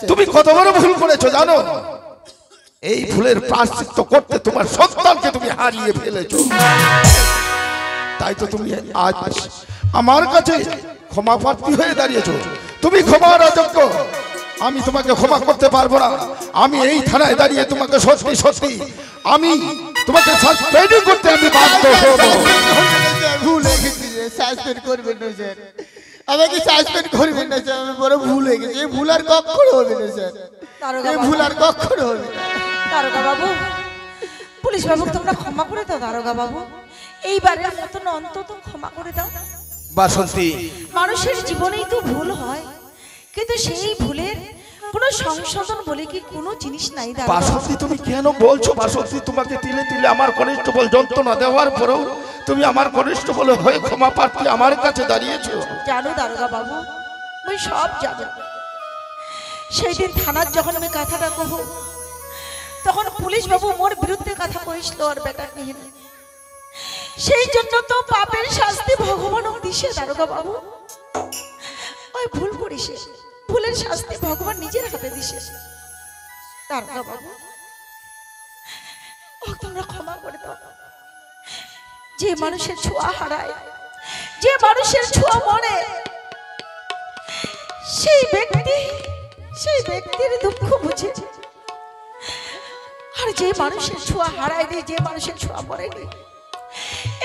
তুমি কত বড় ভুল করেছো জানো? এই ভুলের প্রায়শ্চিত্ত করতে তোমার সন্তানকে তুমি হারিয়ে ফেলেছো। তাই তো তুমি আজ আমার কাছে ক্ষমা প্রার্থী হয়ে দাঁড়িয়েছো। তুমি ক্ষমার অযোগ্য, আমি তোমাকে ক্ষমা করতে পারবো না। আমি এই থানায় দাঁড়িয়ে তোমাকে সত্যি সত্যি আমি তোমাকে সাসপেন্ড করতে আমি বাধ্য হব। ভুল হয়ে গেছে, সাসপেন্ড করবেন না স্যার, আমাকে সাসপেন্ড করবেন না স্যার, আমি বড় ভুল হয়ে গেছে। এই ভুল আর কখনো হবে না স্যার, এই ভুল আর কখনো হবে না। দারোগা বাবু, পুলিশ বাবু তোমরা ক্ষমা করে দাও। দারোগা বাবু, এইবারের মতন অন্তত ক্ষমা করে দাও। বাসন্তী, মানুষের জীবনেই তো ভুল হয়, কিন্তু সেই ভুলের কোনো সংশোধন বলে কি কোনো জিনিস নাই। বাসন্তী তুমি কেন বলছো? বাসন্তী তোমাকে তিলে তিলে আমার কনিষ্ঠবল যন্ত্রণা দেওয়ার পরেও তুমি আমার কনিষ্ঠবল হয়ে ক্ষমা প্রার্থী আমার কাছে দাঁড়িয়েছো। জানো দারোগা বাবু, আমি সব জানো। সেই দিন থানার যখন আমি কথাটা কব, তখন পুলিশ বাবু মোর বিরুদ্ধে কথা কইছিল আর বেটা নিয়ে। সেই জন্য তো পাপের শাস্তি ভগবানও দিছে দারোগা বাবু। ওই ভুল করিস, ভুলের শাস্তি ভগবান নিজের হাতে দিছে দারোগা বাবু। ও তোমরা ক্ষমা করে দাও। যে মানুষের ছোঁয়া হারায়, যে মানুষের ছোঁয়া মরে, সেই ব্যক্তির দুঃখ বুঝে। আর যে মানুষের ছোঁয়া হারায়নি, যে মানুষের ছোঁয়া মরেনি,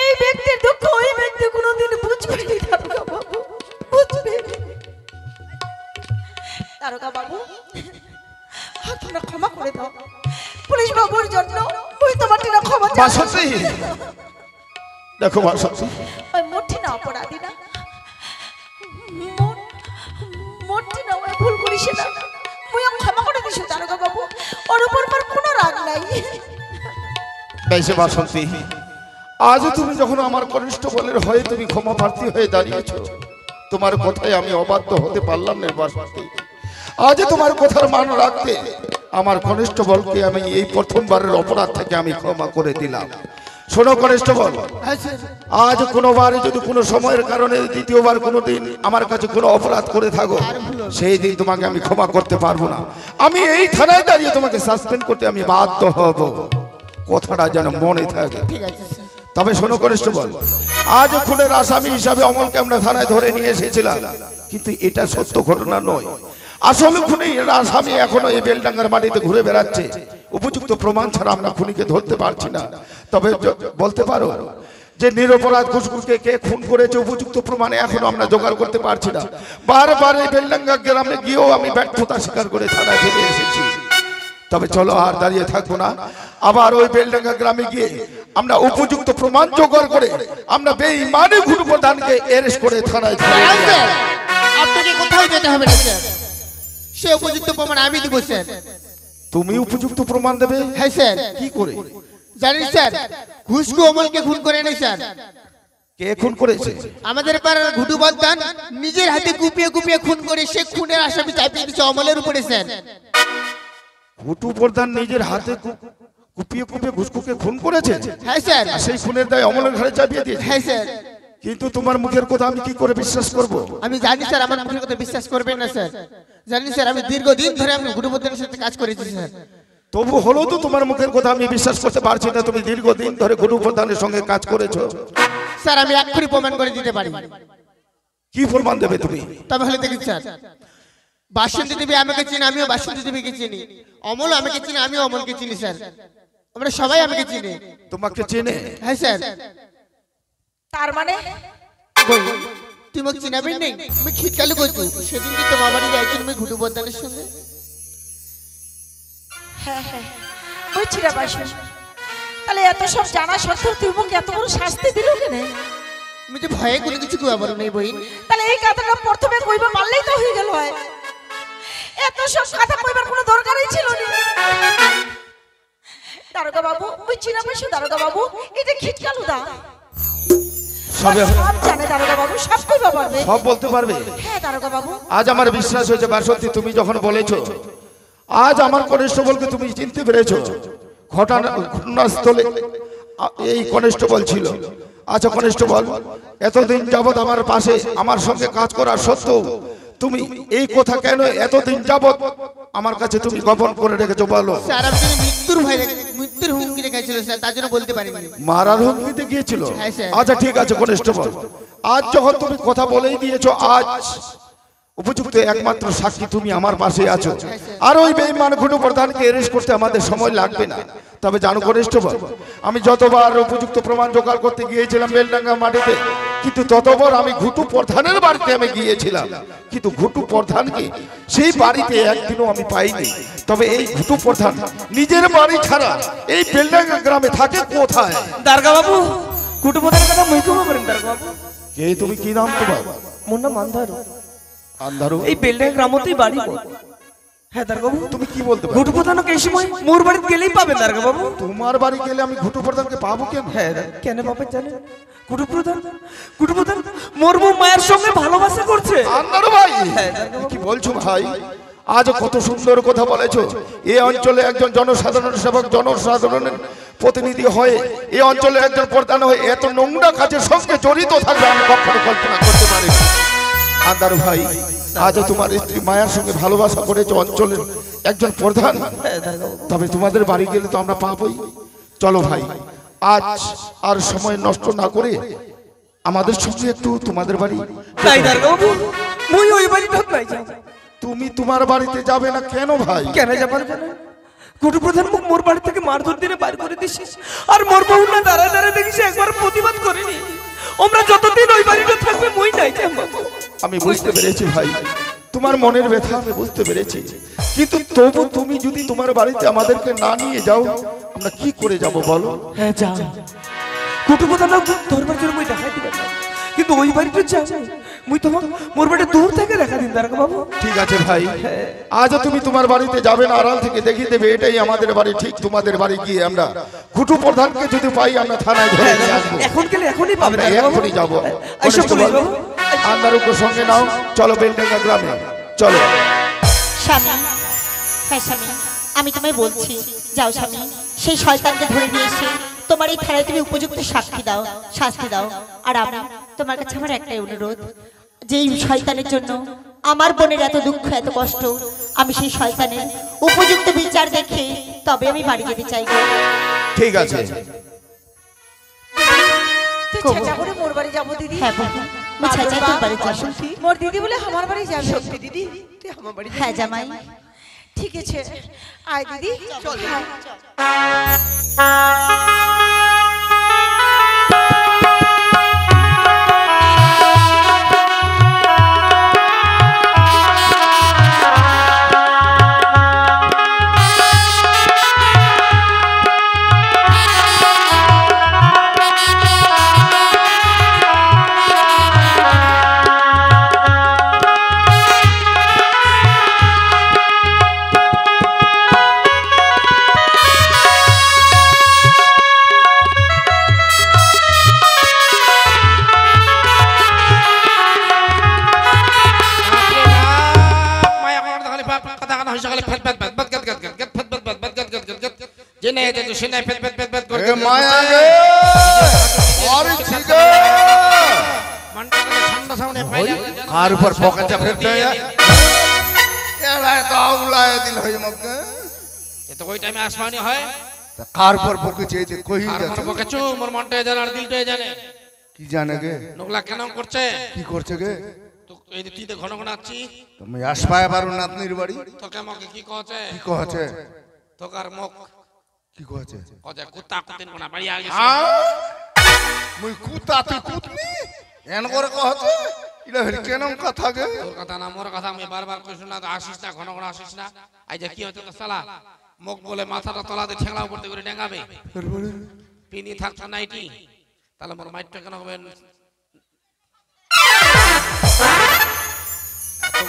এই ব্যক্তির দুঃখ ওই ব্যক্তি কোনোদিন বুঝবে না দারোগা বাবু, বুঝবে। দারোগা বাবু, তোমরা ক্ষমা করে দাও। পুলিশ বাবুর জন্য ওই তোমাকে ক্ষমা চাই। বাসন্তী দেখো, বাসন্তী ওই মোটি না অপরাধী না, মোটি না, ওই ভুল করিস না। মুই ক্ষমা করে দিছো দারোগা বাবু, ওর উপর কোনো রাগ নাই। বেশি বাসন্তী, আজ তুমি যখন আমার কনিষ্ঠবলের হয়ে তুমি ক্ষমা প্রার্থী হয়ে দাঁড়িয়েছো, তোমার কথায় আমি অবাধ্য হতে পারলাম না বাসন্তী। আজ তোমার কথার মান রাখতে আমার কনিষ্ঠবলকে আমি এই প্রথমবারের অপরাধ থেকে আমি ক্ষমা করে দিলাম। শোনো কনিষ্ঠবল, আজ কোনোবার যদি কোনো সময়ের কারণে দ্বিতীয়বার কোনোদিন আমার কাছে কোনো অপরাধ করে থাকো, সেই দিন তোমাকে আমি ক্ষমা করতে পারবো না। আমি এই থানায় দাঁড়িয়ে তোমাকে সাসপেন্ড করতে আমি বাধ্য হব। কথাটা যেন মনে থাকে। তবে শোনো কনিষ্ঠবল, আজ খুনের আসামি হিসাবে অমলকে আমরা থানায় ধরে নিয়ে এসেছিলাম, কিন্তু এটা সত্য ঘটনা নয়। আসলে খুনির আসামি এখনো এই বেলডাঙ্গার মাটিতে ঘুরে বেড়াচ্ছে। উপযুক্ত প্রমাণ ছাড়া আমরা খুনিকে ধরতে পারছি না। তবে বলতে পারো যে নিরপরাধ ঘুষখুরকে কে খুন করেছে উপযুক্ত প্রমাণে এখনো আমরা জোগাড় করতে পারছি না। বারবার এই বেলডাঙ্গা গ্রামে গিয়েও আমি ব্যর্থতা স্বীকার করে থানায় ফিরে এসেছি। তবে চলো আর দাঁড়িয়ে থাকবো না, আবার ওই বেলডাঙ্গা গ্রামে গিয়ে আমরা উপযুক্ত প্রমাণ জোগাড় করে আমরা বেঈমানি গুরু প্রধানকে অ্যারেস্ট করে থানায় ধরে আপনাকে কোথাও যেতে হবে না স্যার, সে উপযুক্ত প্রমাণ আমি দিব স্যার। তুমি উপযুক্ত প্রমাণ দেবে? হ্যাঁ স্যার। কি করে জানেন স্যার, ঘুষকু অমলকে খুন করে নেই স্যার। কে খুন করেছে? আমাদের পাড়ার ঘুটু বদ্দান নিজের হাতে কুপিয়ে কুপিয়ে খুন করে সে খুনের আসামি চাপিয়ে দিচ্ছে অমলের উপরে স্যার। ঘুটু প্রধান নিজের হাতে কুপিয়ে কুপিয়ে ঘুষকুকে খুন করেছে? হ্যাঁ স্যার। সেই খুনের দায় অমলের ঘরে চাপিয়ে দিয়েছে? হ্যাঁ স্যার। কিন্তু তোমার মুখের কথা আমি কি করে বিশ্বাস করব? আমি জানি স্যার, আমার মুখের কথা বিশ্বাস করবেন না স্যার। জানি স্যার, আমি দীর্ঘদিন ধরে আমি ঘুটু বদ্দানের সাথে কাজ করেছি স্যার। তবু হলো তো তোমার মুখের কথা আমি বিশ্বাস করতে পারছি না। তুমি দীর্ঘদিন ধরে ঘুটু প্রধানের সঙ্গে কাজ করেছো। স্যার আমি এক্ষুনি প্রমাণ করে দিতে পারি। কি প্রমাণ দেবে তুমি? তবে হলে দেখি স্যার, বাসন্তী দেবী আমাকে চিনি, আমিও বাসন্তী দেবীকে চিনি। অমল আমাকে চিনি, আমিও অমলকে চিনি স্যার। আমরা সবাই আমাকে চিনি। তোমাকে চেনে? হ্যাঁ স্যার। তার মানে তুই মোক চিনাবেন নেই আমি খিটকালু করছু সেদিন কি তোমার বাড়ি যাইছো তুমি ঘুটু বদানের সঙ্গে হ্যাঁ হ্যাঁ বুঝছি রে বাসন। তাহলে এত সব জানা সত্ত্বেও তুই মোক এত বড় শাস্তি দিল কেন? আমি তো ভয়ে কোনো কিছু কুয়া বলো নেই বই। তাহলে এই কথাটা প্রথমে কইবা মারলেই তো হয়ে গেল হয়। এত সব কথা কইবার কোনো দরকারই ছিল না। দারোগা বাবু বুঝছি না বাসন। দারোগা বাবু এটা খিটকালু দা সব জানে। দারোগা বাবু সব কইবা পারবে, সব বলতে পারবে। হ্যাঁ দারোগা বাবু। আজ আমার বিশ্বাস হয়েছে বাসন্তী, তুমি যখন বলেছো আজ আমার কনস্টেবলকে তুমি চিনতে পেরেছো। ঘটনাস্থলে এই কনস্টেবল ছিল। আচ্ছা কনস্টেবল, এতদিন যাবৎ আমার পাশে আমার সঙ্গে কাজ করার সত্ত্বেও তুমি এই কথা কেন এতদিন যাবৎ আমার কাছে তুমি গোপন করে রেখেছো বলো? স্যার আমি মৃত্যুর ভয় মৃত্যুর হুমকি রেখেছিল স্যার, তার জন্য বলতে পারিনি। মারার হুমকিতে গিয়েছিল? হ্যাঁ, স্যার। আচ্ছা ঠিক আছে কনস্টেবল, আজ যখন তুমি কথা বলেই দিয়েছো, আজ উপযুক্ত একমাত্র সাক্ষী তুমি আমার পাশে আছো। আর ওই বেঈমান ঘুটু প্রধানকে অ্যারেস্ট করতে আমাদের সময় লাগবে না। তবে জানো কনস্টেবল, আমি যতবার উপযুক্ত প্রমাণ জোগাড় করতে গিয়েছিলাম বেলডাঙ্গা মাটিতে, কিন্তু ততবার আমি ঘুটু প্রধানের বাড়িতে আমি গিয়েছিলাম, কিন্তু ঘুটু প্রধানকে সেই বাড়িতে একদিনও আমি পাইনি। তবে এই ঘুটু প্রধান নিজের বাড়ি ছাড়া এই বেলডাঙ্গা গ্রামে থাকে কোথায়? দারোগা বাবু কুটুম্বদের কথা মুই কইব পারেন দারোগা বাবু। কে তুমি, কি নাম তোমার? মোর নাম আন্ধারু। আন্ধারু? এই বেলডাঙ্গা গ্রামতেই বাড়ি মোর। হ্যাঁ দারোগা বাবু। তুমি কি বলতে পারো? ঘুটু প্রধানকে এই সময় মোর বাড়িতে গেলেই পাবেন দারোগা বাবু। তোমার বাড়ি গেলে আমি ঘুটু প্রধানকে পাবো কেন? হ্যাঁ কেন পাবেন জানেন? ঘুটু প্রধান মোর বউ মায়ের সঙ্গে ভালোবাসা করছে। আন্ধারু ভাই, কি বলছো ভাই? আজ কত সুন্দর কথা বলেছো। এই অঞ্চলে একজন জনসাধারণ সেবক, জনসাধারণের প্রতিনিধি হয়ে এই অঞ্চলে একজন প্রধান হয়ে এত নোংরা কাজের সঙ্গে জড়িত থাকবে আমি কখনো কল্পনা করতে পারি। আন্ধারু ভাই, আজ তোমার স্ত্রী মায়ের সঙ্গে ভালোবাসা করেছো অঞ্চলের একজন প্রধান, তবে তোমাদের বাড়ি গেলে তো আমরা পাবোই। চলো ভাই, আজ আর সময় নষ্ট না করে আমাদের সঙ্গে একটু তোমাদের বাড়ি। তাই দারোগা বাবু মুই ওই বাড়িতে নাই যাব। তুমি তোমার বাড়িতে যাবে না কেন ভাই? কেন যাবার জানেন? ঘুটু প্রধান মুখ মোর বাড়ি থেকে মারধর দিয়ে বাইর করে দিছিস, আর মোর বউ না দাঁড়ায় দাঁড়ায় দেখিস একবার প্রতিবাদ করেনি। আমরা যতদিন ওই বাড়িতে থাকবে মুই নাই যাব। আমি বুঝতে পেরেছি ভাই, তোমার মনের ব্যথা আমি বুঝতে পেরেছি, কিন্তু তবু তুমি যদি তোমার বাড়িতে আমাদেরকে না নিয়ে যাও আমরা কি করে যাব বলো? হ্যাঁ যা, ঘুটু প্রধান ধরবার জন্য মুই দেখাই দিবেন না, কিন্তু ওই বাড়িতে যাও মুই তোমার মোর বাড়ি দূর থেকে দেখা দিন দারোগা বাবু। ঠিক আছে ভাই, আজও তুমি তোমার বাড়িতে যাবে না, আড়াল থেকে দেখিয়ে দেবে এটাই আমাদের বাড়ি। ঠিক তোমাদের বাড়ি গিয়ে আমরা ঘুটু প্রধানকে যদি পাই আমরা থানায় ধরে নিয়ে আসবো। এখন গেলে এখনই পাবে আমরা এখনই যাবো। আন্দারুকে সঙ্গে নাও, চলো বেলডাঙ্গা গ্রামে চলো। স্বামী, হ্যাঁ স্বামী, আমি তোমায় বলছি যাও স্বামী, সেই শয়তানকে ধরে নিয়ে এসে তোমার এই থানায় তুমি উপযুক্ত সাক্ষী দাও, শাস্তি দাও। আর আমি তোমার কাছে আমার একটাই অনুরোধ, যেই শয়তানের জন্য আমার বোনের এত দুঃখ এত কষ্ট, আমি সেই শয়তানের উপযুক্ত বিচার দেখে তবে আমি বাড়ি যেতে চাই। ঠিক আছে, তুই ছাড়া করে মোর বাড়ি যাবো দিদি। হ্যাঁ বোন, আমি চাই তোর বাড়ি যাবো। মোর দিদি বলে আমার বাড়ি যাবে। সত্যি দিদি তুই আমার বাড়ি হ্যাঁ জামাই। ঠিক আছে আয় দিদি চল। কার উপর পকেটে ফেলতে দিল হয়ে মকে তো ওই টাইমে আসমানি হয়। কার উপর পকেছে এই যে কই আর যাচ্ছে বকেছো মোর মনটাই জানে আর দিলটাই জানে। কি জানে গে? নোগলা কেন করছে? কি করছে গে? তো এই তুই তো ঘন ঘন আসছি, তুমি আসপায় পারো নাতনির বাড়ি। তোকে আমাকে কি কহছে? কি কহছে? তোকার মুখ কি কহছে? কজে কুত্তা কুতিন কোনা বাড়ি আ গেছে। মুই কুতা তুই কুতনি এন করে কহছে এটা কেন কথা গে তোর কথা না মোর কথা আমি বারবার কইছ না তো আসিস না ঘন ঘন আসিস না আই যে কি হচ্ছে তো সালা মুখ বলে মাথাটা তলাতে ঠেংলা উপরতে করে ডেঙ্গাবে পিনি থাকতো নাইটি তাহলে মোর মাইটটা কেন হবে এত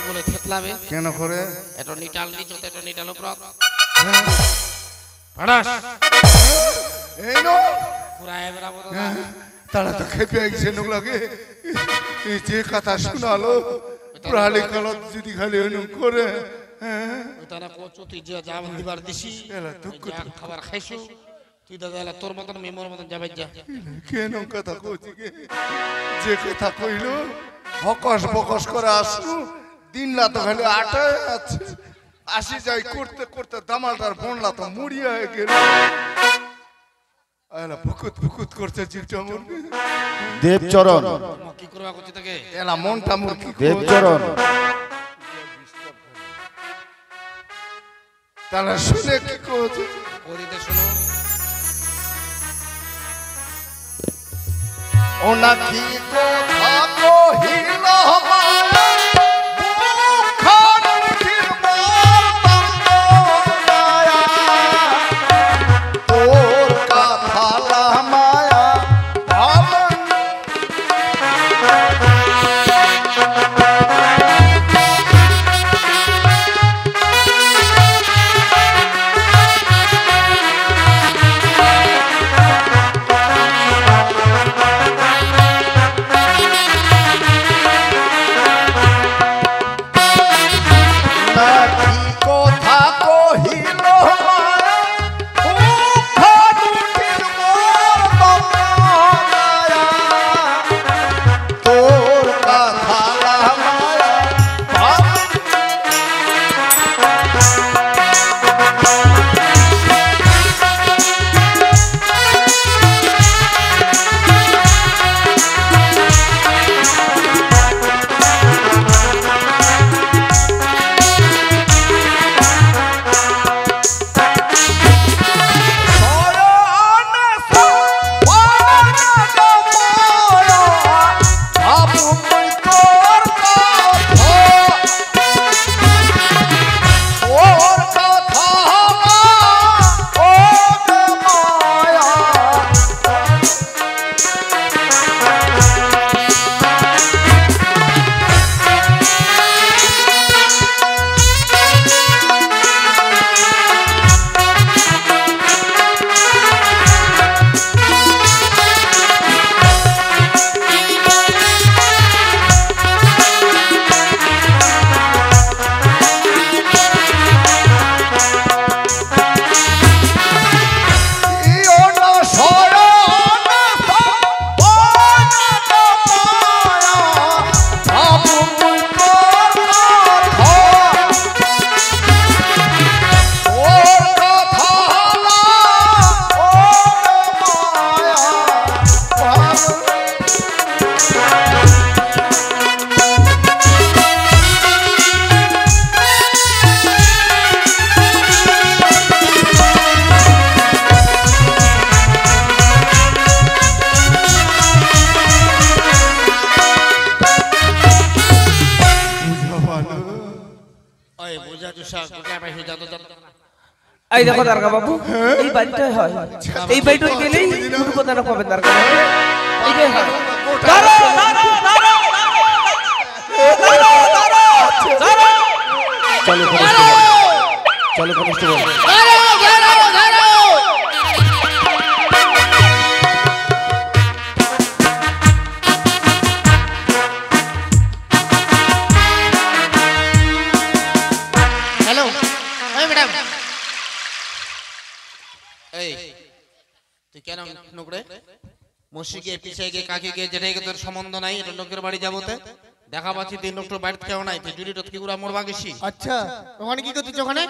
বলে থেতলাবে কেন করে এটা নিটাল নিচতে এটা নিটাল উপর পড়াস এই নো পুরা এবরা বড় তারা তো খেপে গেছে নোলাগে এই যে কথা শোনালো প্রাণী কালত যদি খালি এরকম করে তারা কচুতি যে জাম দিবার দিছি খাবার খাইছো তুই দাদা এলা তোর মতন মেমোর মতন যাবে যা কেন কথা কইছি গে যে কথা কইল হকস বকস করে আসু দিন রাত খালি আটায় আছে আসি যাই করতে করতে দামালটার বনলা তো মুড়িয়া হয়ে গেল এলা ফুকুত ফুকুত করতে জিভটা মোর দেবচরণ কি করবা কচি থেকে এলা মনটা মোর কি দেবচরণ তারা শুনে কি কইছে করিতে শুনো ওনা কি কথা কহিল তোর কথা মায়া এই দেখো দারগা বাবু এই বাড়িটাই হয় এই বাড়িটা গেলেই দুটো কথা না পাবেন দারগা বাবু এইটাই হয় দাঁড়াও দাঁড়াও দাঁড়াও চলো কনস্টেবল চলো কনস্টেবল হ্যালো ওই ম্যাডাম এই তুই কেন নুকড়ে মসি গিয়ে পিছিয়ে গিয়ে কাকে গিয়ে যেটাই তোর সম্বন্ধ নাই এটা লোকের বাড়ি যাবোতে দেখা পাচ্ছি তুই লোকটার বাড়িতে কেউ নাই তুই জুড়ি কি গুড়া মরবা গেছি আচ্ছা ওখানে কি করছিস ওখানে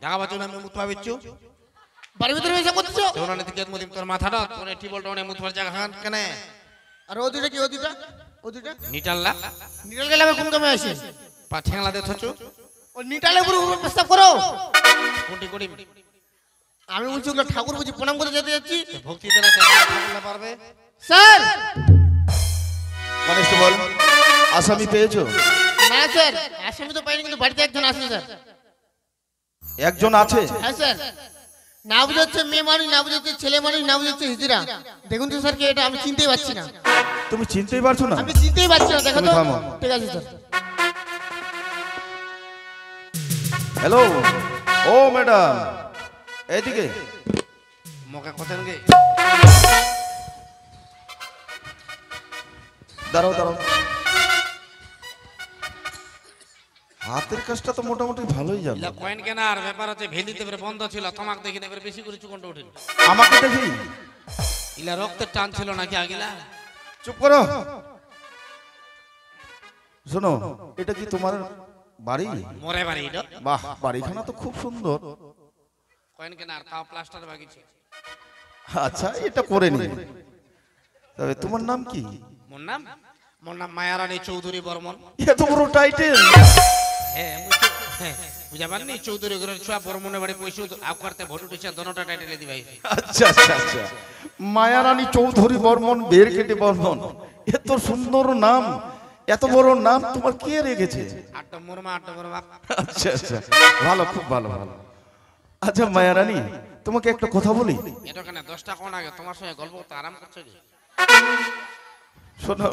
দেখা পাচ্ছ না আমি মুত পাবিচ্ছু বাড়ির ভিতরে এসে করছিস তোর না দিকে মদিম তোর মাথাটা তোর টিবলটা অনেক মুত পার জায়গা খান কেন আর ও দুটা কি ও দুটা নিটাল্লা নিটাল গেলে কোন কামে আসে পা ঠেংলা দে থচু ও নিটালে পুরো প্রস্তাব করো কোটি কোটি আমি বলছি ওগুলো ঠাকুর বুঝি প্রণাম করতে যেতে যাচ্ছি ভক্তি দেনা ঠাকুর পারবে স্যার কনস্টেবল আসামি পেয়েছো? না স্যার, আসামি তো পাইনি, কিন্তু বাড়িতে একজন আছে স্যার। একজন আছে? হ্যাঁ স্যার, না বুঝাচ্ছে মেয়ে মানুষ, না বুঝাচ্ছে ছেলে মানুষ, না বুঝাচ্ছে হিজড়া। দেখুন তো স্যার, কে এটা আমি চিনতেই পারছি না। তুমি চিনতেই পারছো না? আমি চিনতেই পারছি না, দেখো তুমি তো। থামো। ঠিক আছে স্যার। হ্যালো, ও ম্যাডাম, এইদিকে। মুখে কথা গে দাঁড়াও দাঁড়াও। হাতের কাজটা তো মোটামুটি ভালোই যাবে। ইলা কয়েন কেনার ব্যাপার আছে, ভেলিতে বের বন্ধ ছিল, তোমাকে দেখি না বেশি করে চুকনটা উঠেন। আমাকে দেখি? ইলা রক্তের টান ছিল নাকি আগিলা? চুপ করো। শোনো, এটা কি তোমার বাড়ি? মরে বাড়ি এটা? বাহ, বাড়িখানা তো খুব সুন্দর। কয়েন কেনার তাও প্লাস্টার বাগিছে। আচ্ছা, এটা করে নি। তবে তোমার নাম কি? মোর নাম মায়ারানী চৌধুরী বর্মন। এত বড় টাইটেল! হ্যাঁ বুঝা পারনি, চৌধুরী ঘরের ছুয়া বর্মনের বাড়ি পয়সা আপ করতে ভোট উঠেছে, দোনোটা টাইটেলে দিবাই। আচ্ছা আচ্ছা আচ্ছা, মায়ারানী চৌধুরী বর্মন, বের কেটে বর্মন, এত সুন্দর নাম, এত বড় নাম তোমার কে রেখেছে? আটটা মোরমা। আচ্ছা আচ্ছা, ভালো, খুব ভালো ভালো। আচ্ছা মায়ারানী, তোমাকে একটা কথা বলি। এটা কেন 10টা কোন আগে তোমার সঙ্গে গল্প করতে আরাম করছে কি? শোনো,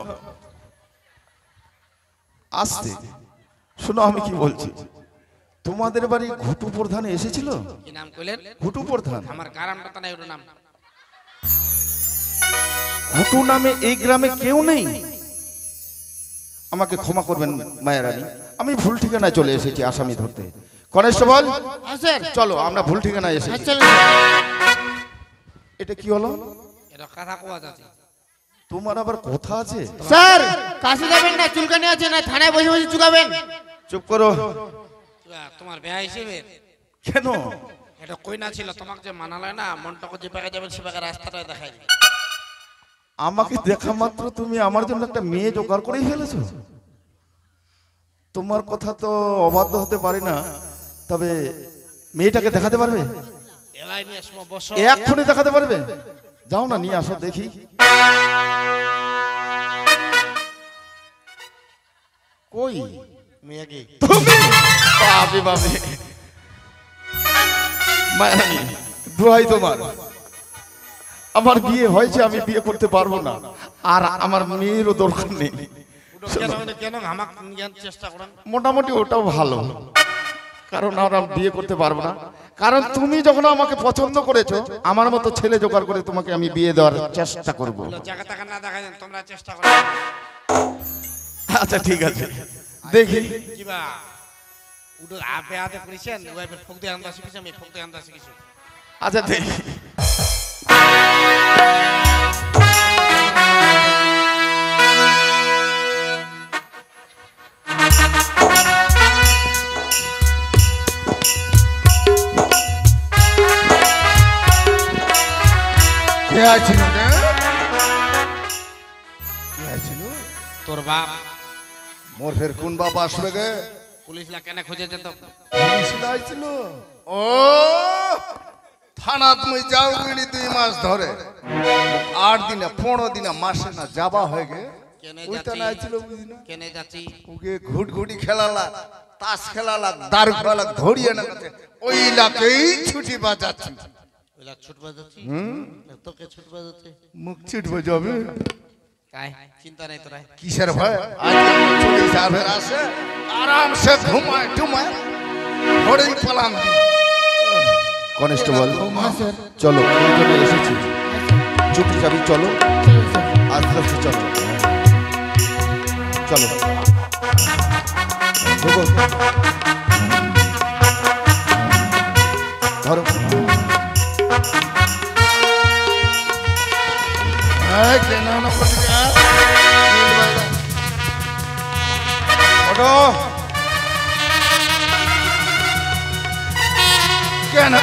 আসতে শোনো, আমি কি বলছি। তোমাদের বাড়ি ঘুটু প্রধান এসেছিল? কি নাম কইলেন? ঘুটু প্রধান। আমার কারামটা তো নাই ওর নাম। ঘুটু নামে এই গ্রামে কেউ নেই? আমাকে ক্ষমা করবেন মায়ারানী, আমি ভুল ঠিকানায় চলে এসেছি আসামি ধরতে। কনস্টেবল, হ্যাঁ স্যার। চলো, আমরা ভুল ঠিকানায় হ্যাঁ এসেছি। চলুন। এটা কি হলো? এটা কথা কোয়া যাচ্ছে। তোমার আবার কথা আছে? স্যার, কাছে যাবেন না, চুলকানি আছে না, থানায় বসে বসে চুকাবেন। চুপ করো। তোমার বিয়া হিসেবে কেন? এটা কই না ছিল, তোমাকে যে মানালয় না, মনটাকে যে পাকে যাবেন সে পাকে রাস্তাটা দেখাই। আমাকে দেখা মাত্র তুমি আমার জন্য একটা মেয়ে জোগাড় করেই ফেলেছো? তোমার কথা তো অবাধ্য হতে পারি না, তবে মেয়েটাকে দেখাতে পারবে? এলাই নিয়ে আসবো, বসো। এক্ষুনি দেখাতে পারবে? যাও না, নিয়ে আসো দেখি। কই মেয়ে কি? তুমি? বাপরে বাপরে, মায়ারানী, দোহাই তোমার, আমার বিয়ে হয়েছে, আমি বিয়ে করতে পারবো না, আর আমার মেয়েরও দরকার নেই। কেন আমাকে জ্ঞান চেষ্টা করেন? মোটামুটি ওটাও ভালো, কারণ আর আমি বিয়ে করতে পারবো না, কারণ তুমি যখন আমাকে পছন্দ করেছো, আমার মতো ছেলে জোগাড় করে তোমাকে আমি বিয়ে দেওয়ার চেষ্টা করব। জায়গা টাকা না দেখাই দেন, তোমরা চেষ্টা করো। আচ্ছা ঠিক আছে, দেখি। কিবা উডো আপে আতে করেছেন, ওয়াইফের ফোক দিয়ে আন্দা শিখেছি, আমি ফোক দিয়ে আন্দা শিখেছি। আচ্ছা দেখি। কে আছিল রে? কে আছিল? তোর বাপ মোর ফের কোন বাপ আসবে গে? পুলিশ লা কেন খুঁজেছে তো? পুলিশ আইছিল? ও থানা তুমি যাও গেলি 2 মাস ধরে, 8 দিনে 15 দিনে মাসে না যাবা হয়ে গে। কেনে ওইটা না আইছিল যাচ্ছি, বুঝি না? কেনে যাচ্ছি? ওকে ঘুটঘুটি খেলালা, তাস খেলালা, দারু খেলালা, ধরিয়ে না কাছে ওই এলাকায় ছুটি বাজাচ্ছি। ওইলা ছুটবা যাচ্ছি, তোকে ছুটবা যাচ্ছে। মুখ ছিটবে যাবে, তাই চিন্তা নাই তোরাই। কিসের ভয়? আজ চলে যাবে, আসে আরামসে ঘুমায় টুমায় ঘরেই পালাম। কনস্টেবল, চলো, এই জন্য এসেছি, চুপি চাবি চলো, আস্তে আস্তে চলো, চলো ঢোকো, ধরো। এই কেন না পটিকা ওঠো। কেন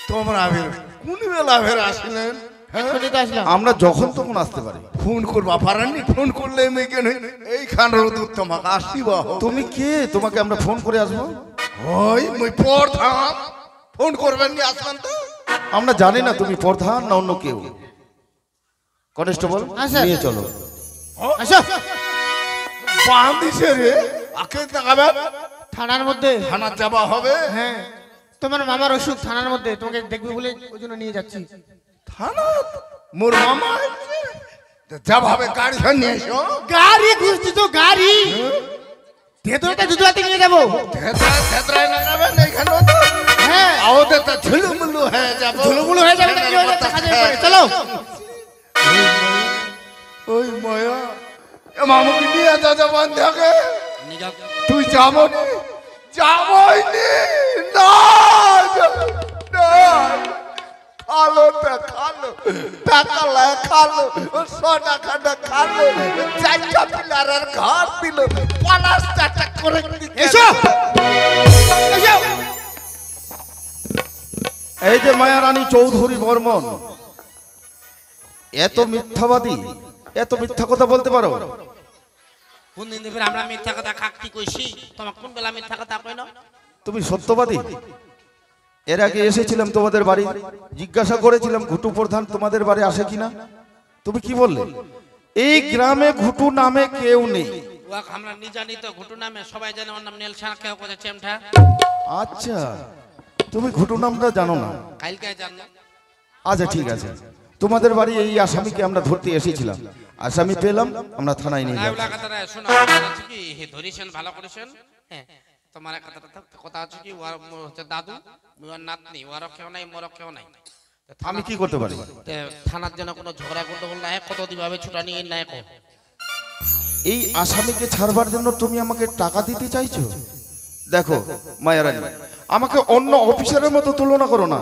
তোমরা কোন বেলা ফের আসলেন? এক্ষুনি তো আসলাম। আমরা যখন তখন আসতে পারি। ফোন করবা পারেননি? ফোন করলে মেয়ে কেন এইখান রোদ তোমাকে আসিবা? তুমি কে? তোমাকে আমরা ফোন করে আসবো। ওই মুই পর থাম, ফোন করবেন নি, আসবেন তো। আমরা জানি না তুমি প্রধান না অন্য কেউ। কনস্টেবল হ্যাঁ, স্যার। নিয়ে চলো। আসো বাঁধিছে রে, আকে তাকাবেন থানার মধ্যে। থানা যাবা হবে। হ্যাঁ, তোমার মামার অসুখ থানার মধ্যে, তোমাকে দেখবে বলে ওই জন্য নিয়ে যাচ্ছি। থানা মোর মামা যাবা হবে, গাড়ি ধরে নিয়ে এসো। গাড়ি ঘুরছি তো, গাড়ি ভেতরটা দুধুয়াতে নিয়ে যাবো। থেতরায় লাগাবেন এইখানে তো। হ্যাঁ, আওতে তো ঝুলুমুলু হয়ে যাবে। ঝুলুমুলু হয়ে যাবে, কি হয়ে যাবে, দেখা যাবে পরে। চলো। ওই মায়া এ মামুকে নিয়ে যা বন্ধকে। তুই যাবো নি? যাবই নি না, না। খালো তা খালো, টাকা লা খালো, সোনা খানা খালো, চারটা পিলারের ঘর দিল, ৫০ টাকা করে এসো এসো। এই যে মায়ারানী চৌধুরী বর্মন, এত মিথ্যাবাদী, এত মিথ্যা কথা বলতে পারো? কোন দিন দেবের আমরা মিথ্যা কথা কাকতি কইছি, তোমার কোন বেলা মিথ্যা কথা কই না? তুমি সত্যবাদী? এর আগে এসেছিলাম তোমাদের বাড়ি, জিজ্ঞাসা করেছিলাম ঘুটু প্রধান তোমাদের বাড়ি আসে কিনা। তুমি কি বললে? এই গ্রামে ঘুটু নামে কেউ নেই। ওয়াক আমরা নিজানি তো ঘুটু নামে, সবাই জানে ওর নাম নেলসান, কেউ কথা চেমঠা। আচ্ছা, তুমি ঘুটু নামটা জানো না? কালকে জানো। আচ্ছা ঠিক আছে, তোমাদের বাড়ি এই আসামিকে আমরা ধরতে এসেছিলাম, আসামি পেলাম, আমরা থানায় নিয়ে না যাব। ওলা কথাটা শোনো, আছে কি হে ধরিছেন, ভালো করেছেন। হ্যাঁ, তোমার কথা আছে কি, ওর হচ্ছে দাদু, ওর নাতনি, ওর কেউ নাই, মোর কেউ নাই। আমি কি করতে পারি? থানার জন্য কোনো ঝগড়া গন্ডগোল না হয়, কত দিভাবে ছুটা নিয়ে নাই কো। এই আসামিকে ছাড়বার জন্য তুমি আমাকে টাকা দিতে চাইছো? দেখো মায়ারানী, আমাকে অন্য অফিসারের মতো তুলনা করো না।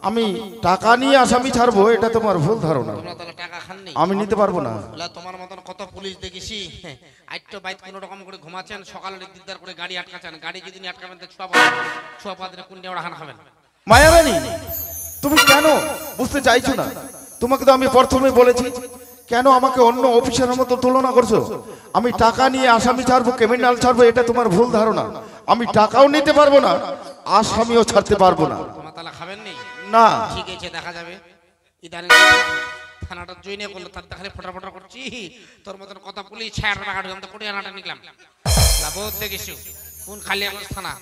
আমি টাকা নিয়ে আসামি ছাড়বো, এটা তোমার ভুল ধারণা। তোমরা তাহলে টাকা খাননি? আমি নিতে পারবো না। ওলা তোমার মতন কত পুলিশ দেখেছি, আইটো বাইত কোনো রকম করে ঘুমাচ্ছেন, সকালে দিকদার করে গাড়ি আটকাচ্ছেন। গাড়ি যেদিন আটকাবেন তো ছোয়া পাদরে কোন দেওয়া হান খাবেন। মায়ারানী, তুমি কেন বুঝতে চাইছো না? তোমাকে তো আমি প্রথমে বলেছি, কেন আমাকে অন্য অফিসারের মতো তুলনা করছো? আমি টাকা নিয়ে আসামি ছাড়বো, ক্রিমিনাল ছাড়বো, এটা তোমার ভুল ধারণা। আমি টাকাও নিতে পারবো না, আসামিও ছাড়তে পারবো না। তোমার তাহলে খাবেন নি? না। ঠিক আছে, দেখা যাবে। ইদানিং থানাটা জয়েন করলো, তার দেখালে ফটা ফটা করছি। তোর মতন কত পুলিশ ৬০ টাকা ঢুকাম তো ২০ আনাটা নিলাম। লাভত দেখিস কোন কালিয়াগঞ্জ থানা,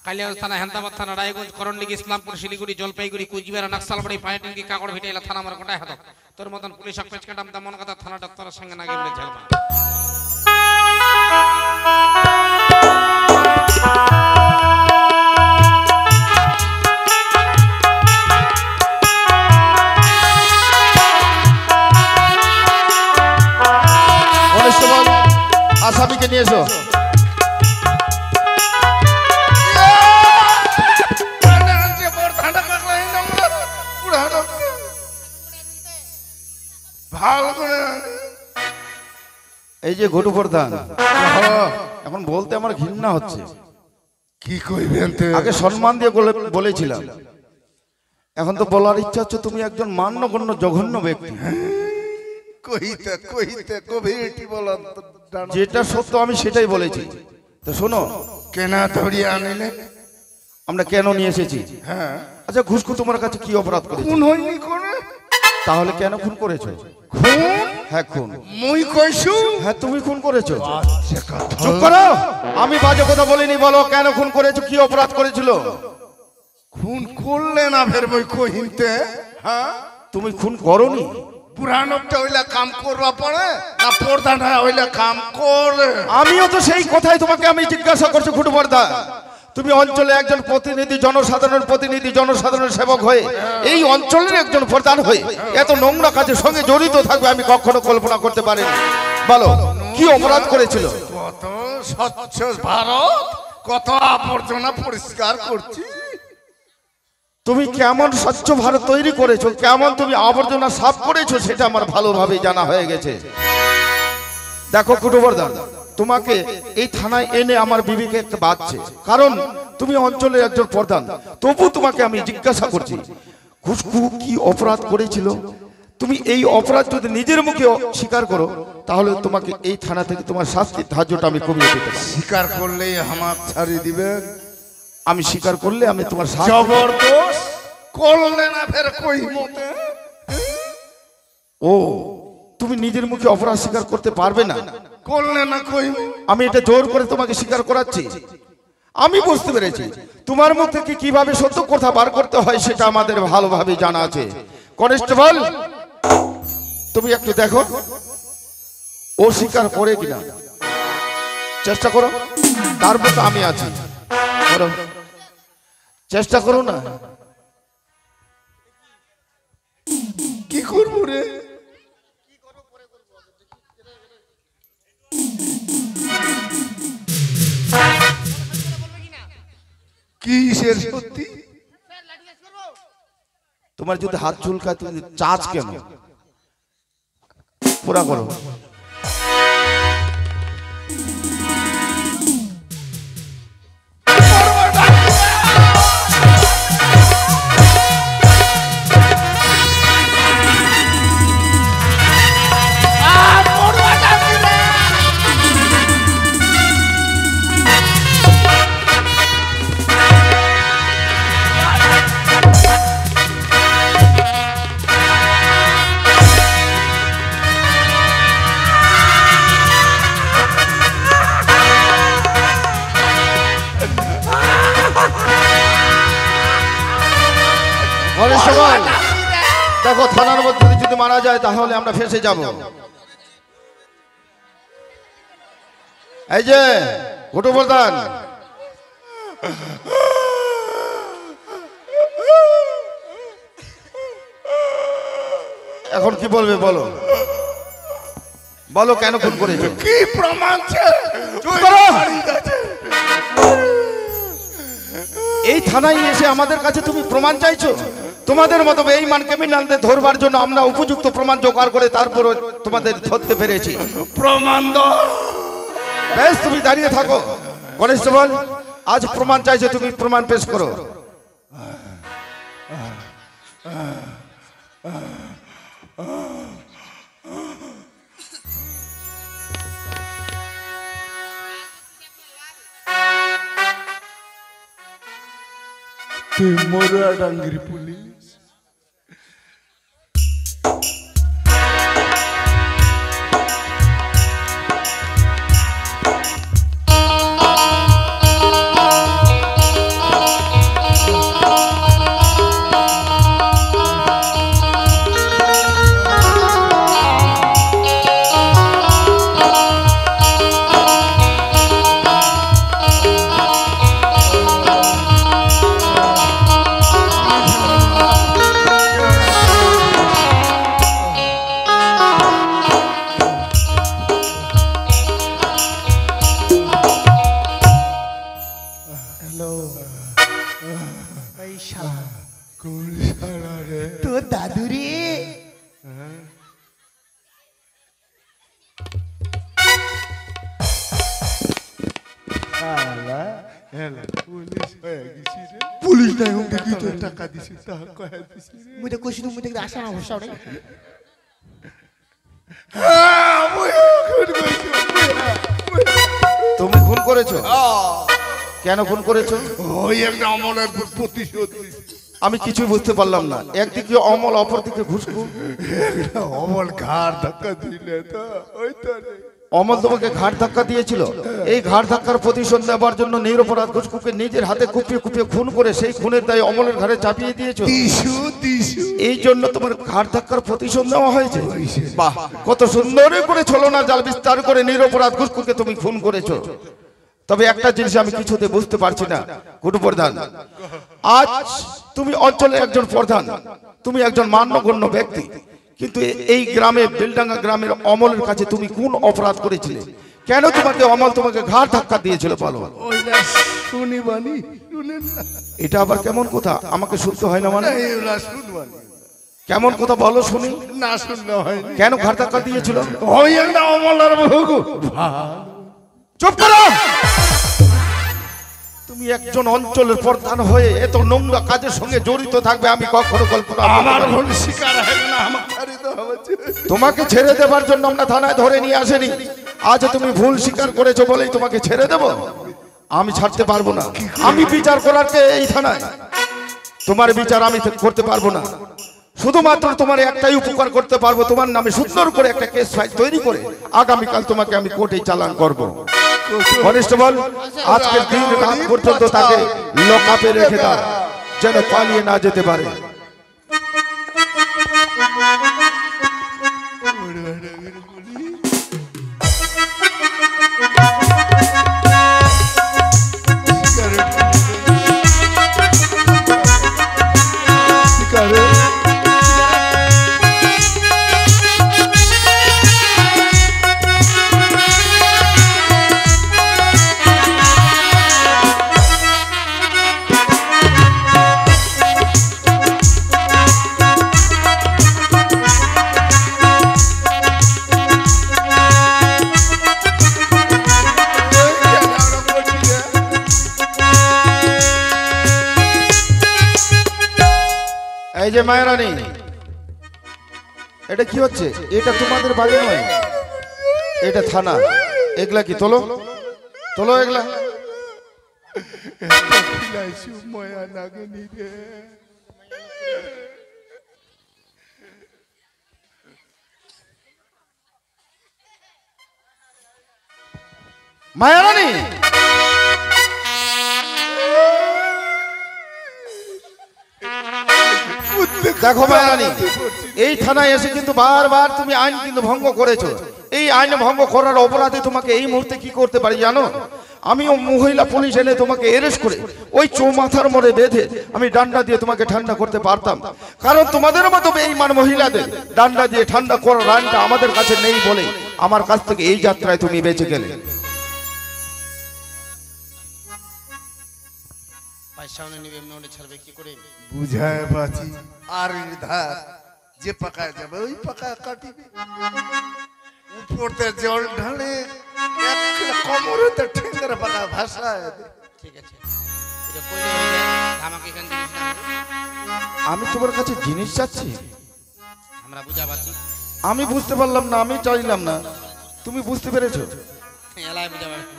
কালিয়াগঞ্জ থানা, হেমদাবাদ থানা, রায়গঞ্জ, করণডিঘি, ইসলামপুর, শিলিগুড়ি, জলপাইগুড়ি, কুচবিহার, নাকসালবাড়ি, পায়টুঙ্গি, কাকড় ভিটে এলা থানা আমার কোটায় হাত। তোর মতন পুলিশ পেচ কাটাম তা মন কথা থানা দপ্তরের সঙ্গে না গেলে ঝালবা। কনস্টেবল, আসামিকে নিয়ে এসো। ভালো করে এই যে ঘটু প্রধান, এখন বলতে আমার ঘৃণা হচ্ছে। কি কইবেন তো? আগে সম্মান দিয়ে বলেছিলাম, এখন তো বলার ইচ্ছা হচ্ছে তুমি একজন মান্যগণ্য জঘন্য ব্যক্তি। কইতে কইতে গভীরটি বলো, যেটা সত্য আমি সেটাই বলেছি। তো শোনো, কেনা ধরিয়ে আনিলে? আমরা কেন নিয়ে এসেছি? হ্যাঁ। আচ্ছা, ঘুষকু তোমার কাছে কি অপরাধ করেছে? খুন হয়নি করে? তাহলে কেন খুন করেছো? খুন? হ্যাঁ খুন। মুই কইছু? হ্যাঁ তুমি খুন করেছো। আচ্ছা কথা। চুপ করো, আমি বাজে কথা বলিনি। বলো কেন খুন করেছো, কি অপরাধ করেছিল? খুন করলে না ফের বই কহিনতে? হ্যাঁ, তুমি খুন করনি? পুরানোটা হইলে কাম করবা পড়ে না প্রধানটা হইলে কাম করে? আমিও তো সেই কথাই তোমাকে আমি জিজ্ঞাসা করছি ঘুটু বর্দা। তুমি অঞ্চলে একজন প্রতিনিধি, জনসাধারণের প্রতিনিধি, জনসাধারণের সেবক হয়ে, এই অঞ্চলের একজন প্রধান হয়ে এত নোংরা কাজের সঙ্গে জড়িত থাকবে আমি কখনো কল্পনা করতে পারিনি। বলো কি অপরাধ করেছিল? কত স্বচ্ছ ভারত, কত আবর্জনা পরিষ্কার করছি। তুমি কেমন স্বচ্ছ ভারত তৈরি করেছো, কেমন তুমি আবর্জনা সাফ করেছো, সেটা আমার ভালোভাবে জানা হয়ে গেছে। দেখো কুটুবর্ধন, তোমাকে এই থানায় এনে আমার বিবেকে বাজছে, কারণ তুমি অঞ্চলের একজন প্রধান। তবু তোমাকে আমি জিজ্ঞাসা করছি, খুশকু কি অপরাধ করেছিল? তুমি এই অপরাধ যদি নিজের মুখে স্বীকার করো, তাহলে তোমাকে এই থানা থেকে তোমার শাস্তির ধার্যটা আমি কমিয়ে দিতে পারি। স্বীকার করলেই আমার ছাড়িয়ে দিবেন? আমি স্বীকার করলে আমি তোমার জবরদস্ত করলে না ফের কই মতে ও তুমি নিজের মুখে অপরাধ স্বীকার করতে পারবে না, করলে না কই আমি এটা জোর করে তোমাকে স্বীকার করাচ্ছি। আমি বুঝতে পেরেছি তোমার মুখ থেকে কিভাবে সত্য কথা বার করতে হয় সেটা আমাদের ভালোভাবে জানা আছে। কনস্টেবল তুমি একটু দেখো ও স্বীকার করে কিনা, চেষ্টা করো, তারপর তো আমি আছি, করো চেষ্টা করো না। কি করবো রে? কিসের সত্যি? তোমার যদি হাত চুলকায় তুমি চাচ কেন? পুরা করো। দেখো থানার মধ্যে যদি মারা যায় তাহলে আমরা ফেসে যাব। এই যে ঘটু প্রধান, এখন কি বলবে বলো, বলো কেন খুন করেছো? কি প্রমাণ? এই থানায় এসে আমাদের কাছে তুমি প্রমাণ চাইছো? তোমাদের মতো বেঈমান ক্রিমিনালদের ধরবার জন্য আমরা উপযুক্ত প্রমাণ জোগাড় করে তারপর তোমাদের ধরতে পেরেছি। প্রমাণ দাও। বেশ তুমি দাঁড়িয়ে থাকো। কনস্টেবল আজ প্রমাণ চাইছো, তুমি প্রমাণ পেশ করো। তুই মোরা ডাঙ্গির পুলিশ। তোর দাদু রে, পুলিশ নাই হুম দেখি তোর টাকা দিছিস তা কয়া দিছিস। মুই তো কইছি মুই দেখি আশা না ভরসা রে। তুমি খুন করেছো? কেন খুন করেছো? ওই একটা অমলের প্রতিশোধ নিছি। আমি কিছুই বুঝতে পারলাম না। একদিকে অমল, অপরদিকে ঘুষখু। অমল ঘাড় ধাক্কা দিলে তো ওই তো রে। অমল তোমাকে ঘাট ধাক্কা দিয়েছিল। এই ঘাট ধাক্কার প্রতিশোধ নেবার জন্য নিরপরাধ ঘুষখুকে নিজের হাতে কুপিয়ে কুপিয়ে খুন করে সেই খুনের দায় অমলের ঘাড়ে চাপিয়ে দিয়েছো। এই জন্য তোমার ঘাট ধাক্কার প্রতিশোধ নেওয়া হয়েছে। বাহ, কত সুন্দর করে ছলনা জাল বিস্তার করে নিরপরাধ ঘুষখুকে তুমি খুন করেছো। তবে একটা জিনিস আমি কিছুতে বুঝতে পারছি না কুটু প্রধান, আজ তুমি অঞ্চলের একজন প্রধান, তুমি একজন মান্যগণ্য ব্যক্তি, কিন্তু এই গ্রামে বেলডাঙ্গা গ্রামের অমলের কাছে তুমি কোন অপরাধ করেছিলে? কেন তোমাকে অমল তোমাকে ঘাড় ধাক্কা দিয়েছিল বলো? শুনিবানি শুনেন না। এটা আবার কেমন কথা? আমাকে শুনতে হয় না মানে? এইগুলা শুনবানি। কেমন কথা বলো শুনি। না শুনলে হয়। কেন ঘাড় ধাক্কা দিয়েছিল? ওই একটা অমলের ভোগ। চুপ করো। তুমি একজন অঞ্চলের প্রধান হয়ে এত নোংরা কাজের সঙ্গে জড়িত থাকবে আমি কখনো কল্পনা আমার ভুল স্বীকার হবে না, আমার ছাড়িতে হবে। তোমাকে ছেড়ে দেবার জন্য আমরা থানায় ধরে নিয়ে আসেনি। আজ তুমি ভুল স্বীকার করেছো বলেই তোমাকে ছেড়ে দেব? আমি ছাড়তে পারবো না। আমি বিচার করার কে এই থানায়? তোমার বিচার আমি করতে পারবো না, শুধুমাত্র তোমার একটাই উপকার করতে পারবো, তোমার নামে সুন্দর করে একটা কেস ফাইল তৈরি করে আগামীকাল তোমাকে আমি কোর্টে চালান করব। কনস্টেবল, আজকের দিন রাত পর্যন্ত তাকে লকআপে রেখে দাও, যেন পালিয়ে না যেতে পারে। এই যে মায়েরানী, এটা কি হচ্ছে? এটা তোমাদের বাড়ি নয়, এটা থানা। এগুলা কি? তোলো তোলো এগুলা। মায়েরানী, দেখো মায়েরানী, এই থানায় এসে কিন্তু বারবার তুমি আইন কিন্তু ভঙ্গ করেছো। এই আইন ভঙ্গ করার অপরাধে তোমাকে এই মুহূর্তে কি করতে পারি জানো? আমিও মহিলা পুলিশ এনে তোমাকে অ্যারেস্ট করে ওই চৌমাথার মোড়ে বেঁধে আমি ডান্ডা দিয়ে তোমাকে ঠান্ডা করতে পারতাম, কারণ তোমাদের মতো বেঈমান মহিলাদের ডান্ডা দিয়ে ঠান্ডা করার আইনটা আমাদের কাছে নেই বলে আমার কাছ থেকে এই যাত্রায় তুমি বেঁচে গেলে। বুঝায় বাঁচি আর ধার যে পাকায় যাবে ওই পাকায় কাটিবে। উপরতে জল ঢালে কোমরেতে ঠেঙ্গার পাকা ভাষায়। ঠিক আছে, এটা কইলে হয়ে যায়। আমাকে এখান জিনিস না, আমি তোমার কাছে জিনিস চাচ্ছি, আমরা বুঝাবাছি। আমি বুঝতে পারলাম না, আমি চাইলাম না, তুমি বুঝতে পেরেছো? এলাই বুঝাবাছি।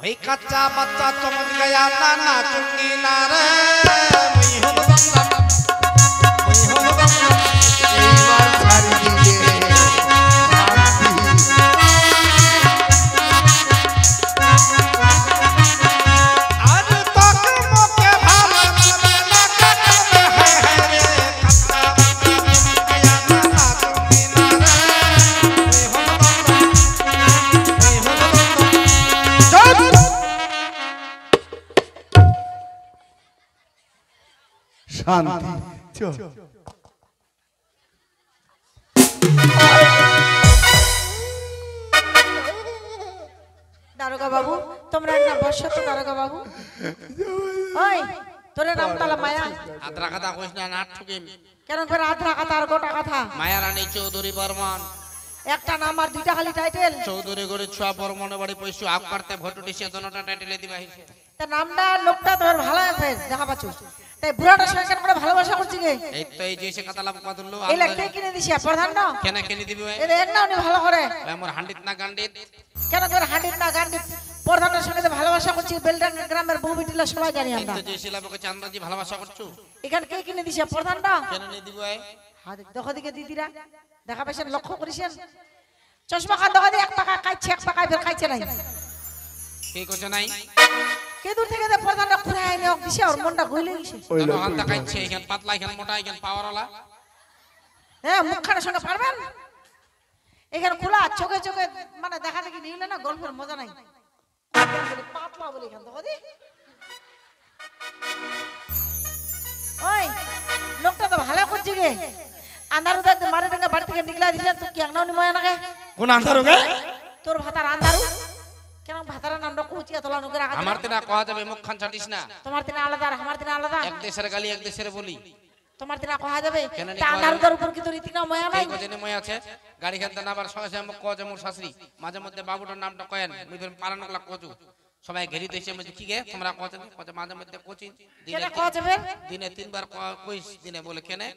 ওই কাচ্চা বাচ্চা চমক গয়া না না চুঙ্গি না রে মুই হলো দমদম, মুই হলো দমদম। এইবার ছাড়ি দিবে আজ তক মোকে ভালো মানবে না কাটবে হায় হায় রে। কাচ্চা বাচ্চা চমক গয়া না না চুঙ্গি না রে মুই হলো দমদম, মুই হলো দমদম। শান্তি চল। দারোগা বাবু, তোমরা একটা বসো তো। দারোগা বাবু, ওই তোর নাম তালা মায়া, আদ্রা কথা কইস না, নাট ঠুকিম। কেন করে আধা কথা আর গোটা কথা? মায়া রানী চৌধুরী বর্মন, একটা নাম আর দুইটা খালি টাইটেল। চৌধুরী করে ছুয়া বর্মনের বাড়ি পয়সু আপ করতে ভোট উঠিছে, দোনোটা টাইটেলে দিবা হইছে। তা নামটা লোকটা তোর ভালো আছে দেখা পাচ্ছ, তাই বুড়াটার সঙ্গে কেন করে ভালোবাসা করছি গে? এই তো এই যে সে কথা লাভ কদললো এই লেখতে কিনে দিছি প্রধান না কেন কেন দিবি ভাই? এই দেখ না উনি ভালো করে আমার হান্ডিত না গান্ডিত কেন করে হাঁডিত না গান্ডিত প্রধানের সঙ্গে যে ভালোবাসা করছি বেলডাঙ্গা গ্রামের বউ বিটিলা সবাই জানি আমরা। তো যে শিলাবকে চান্দাজি ভালোবাসা করছো এখানে কে কিনে দিছে প্রধান না? কেন নি দিবি ভাই? হাত দেখো দিকে দিদিরা দেখা পাইছেন, লক্ষ্য করেছেন? চশমা খান দেখা দিয়ে এক পাকা খাইছে, এক পাকা ফের খাইছে নাই। কি করছে নাই? কে দূর থেকে যে প্রধানটা ঘুরে আইনে ওক দিছে ওর মনটা গইলে গেছে। কেন হাত দেখাইছে? এখান পাতলা, এখান মোটা, এখান পাওয়ারওয়ালা। হ্যাঁ মুখখানের সঙ্গে পারবেন? এখানে খোলা চোখে চোখে মানে দেখা দেখি নিলে না গল্পের মজা নাই। পাতলা বলে এখান দেখো দি। ওই লোকটা তো ভালো করছে গে। আন্ধারু দা মারে টাকা বাড়ি থেকে নিগলা দিছে তো কি একনাও নিময় নাকে? কোন আন্ধার গে? তোর ভাতার আন্ধারু কেন ভাতার নামটা কুচিয়া তোলা নুকে রাখা? আমার তেনা কওয়া যাবে, মুখ খান ছাটিস না। তোমার দিন আলাদা আর আমার দিন আলাদা। এক দেশের গালি এক দেশের বলি। তোমার দিন কহা যাবে কেন নি তা কওয়া আন্ধারু যাবে? তোর উপর কি তোর রীতি না ময়া নাই? এই কোজেনে মই আছে গাড়ি খেলতে না আবার সঙ্গে সঙ্গে মুখ কওয়া যায় মোর শাশুড়ি। মাঝে মধ্যে বাবুটার নামটা কয়েন মুই ধরে পারানকলা কচু সবাই ঘেরি দিয়েছে। আমি কি গে তোমরা কচেন কচে মাঝে মধ্যে কোচিন কেন কহা যাবে? দিনে 3 বার কইস। দিনে বলে কেনে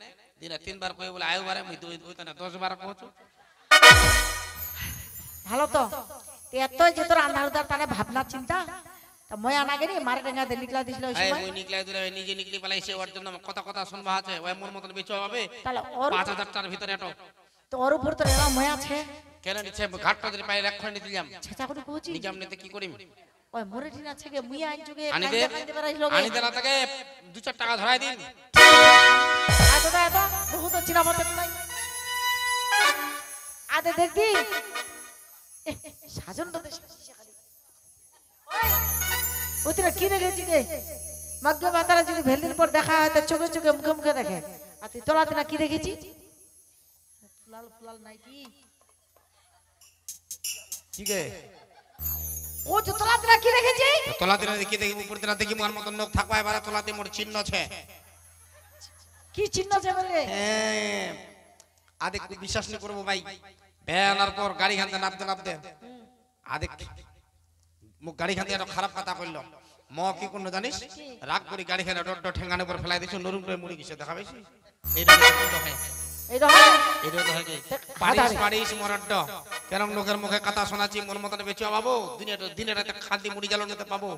দিনে 3 বার কই বলে আয়ু বারে মুই দুই না 10 বার কচু। ভালো তো এত যে তোর আন্ধারুদার তানে ভাবনা চিন্তা তা ময়া না গেলি মারে ডেঙ্গাতে নিকলা দিছিল ওই এই সময় মুই নিকলাই দিলে নিজে নিকলি পালাইছে ওর জন্য কথা কথা শুনবা আছে ওই মোর মতন বেচো হবে তাহলে ওর 5000 টাকার ভিতরে এটো তো ওর উপর তো এরা ময়া আছে কেন নিচ্ছে ঘাটটা যদি পাই রাখখান দিলাম ছেচা করে কইছি নিজাম নিতে কি করিম ওই মোরে ঠিক আছে গে মুই আইন যুগে আনি দে কাইতে বেরাইলো গে আনি দেলা তাকে 2-4 টাকা ধরাই দিন আদা দাদা বহুত চিনা মত নাই আদে দেখবি সাজন তো দেশে খালি ওই ওতিরা কি দেখেছি গে মগ্গ মাতারা যদি ভেলদিন পর দেখা হয় তো চোখে চোখে মুখে মুখে দেখে আর তুই তোলাতে না কি দেখেছি ফুলাল ফুলাল নাই কি ঠিক আছে ও যে তোলাতে না কি দেখেছি তোলা দিনা দেখি দেখি উপর দিনা দেখি মোর মতন নখ থাকবা এবারে তোলাতে মোর চিহ্ন আছে কি চিহ্ন আছে বলে হ্যাঁ আদে বিশ্বাস নি করব ভাই বেলার পর গাড়ি খানতে নাপতে আদে মুখ গাড়ি খানতে এত খারাপ কথা কইলো ম কি কোন জানিস রাগ করে গাড়ি খানে ডট ঠেঙ্গানের উপর ফেলাই দিছ নরম করে মুড়ি কিসে দেখাবেছি এইটা কোন হয় এই রহা এইটা তো হয় পারিস মরড্ড কেন লোকের মুখে কথা শোনাচ্ছি মন মতন বেচো বাবু দিনে রাতে খাদি মুড়ি জ্বালো নিতে পাবো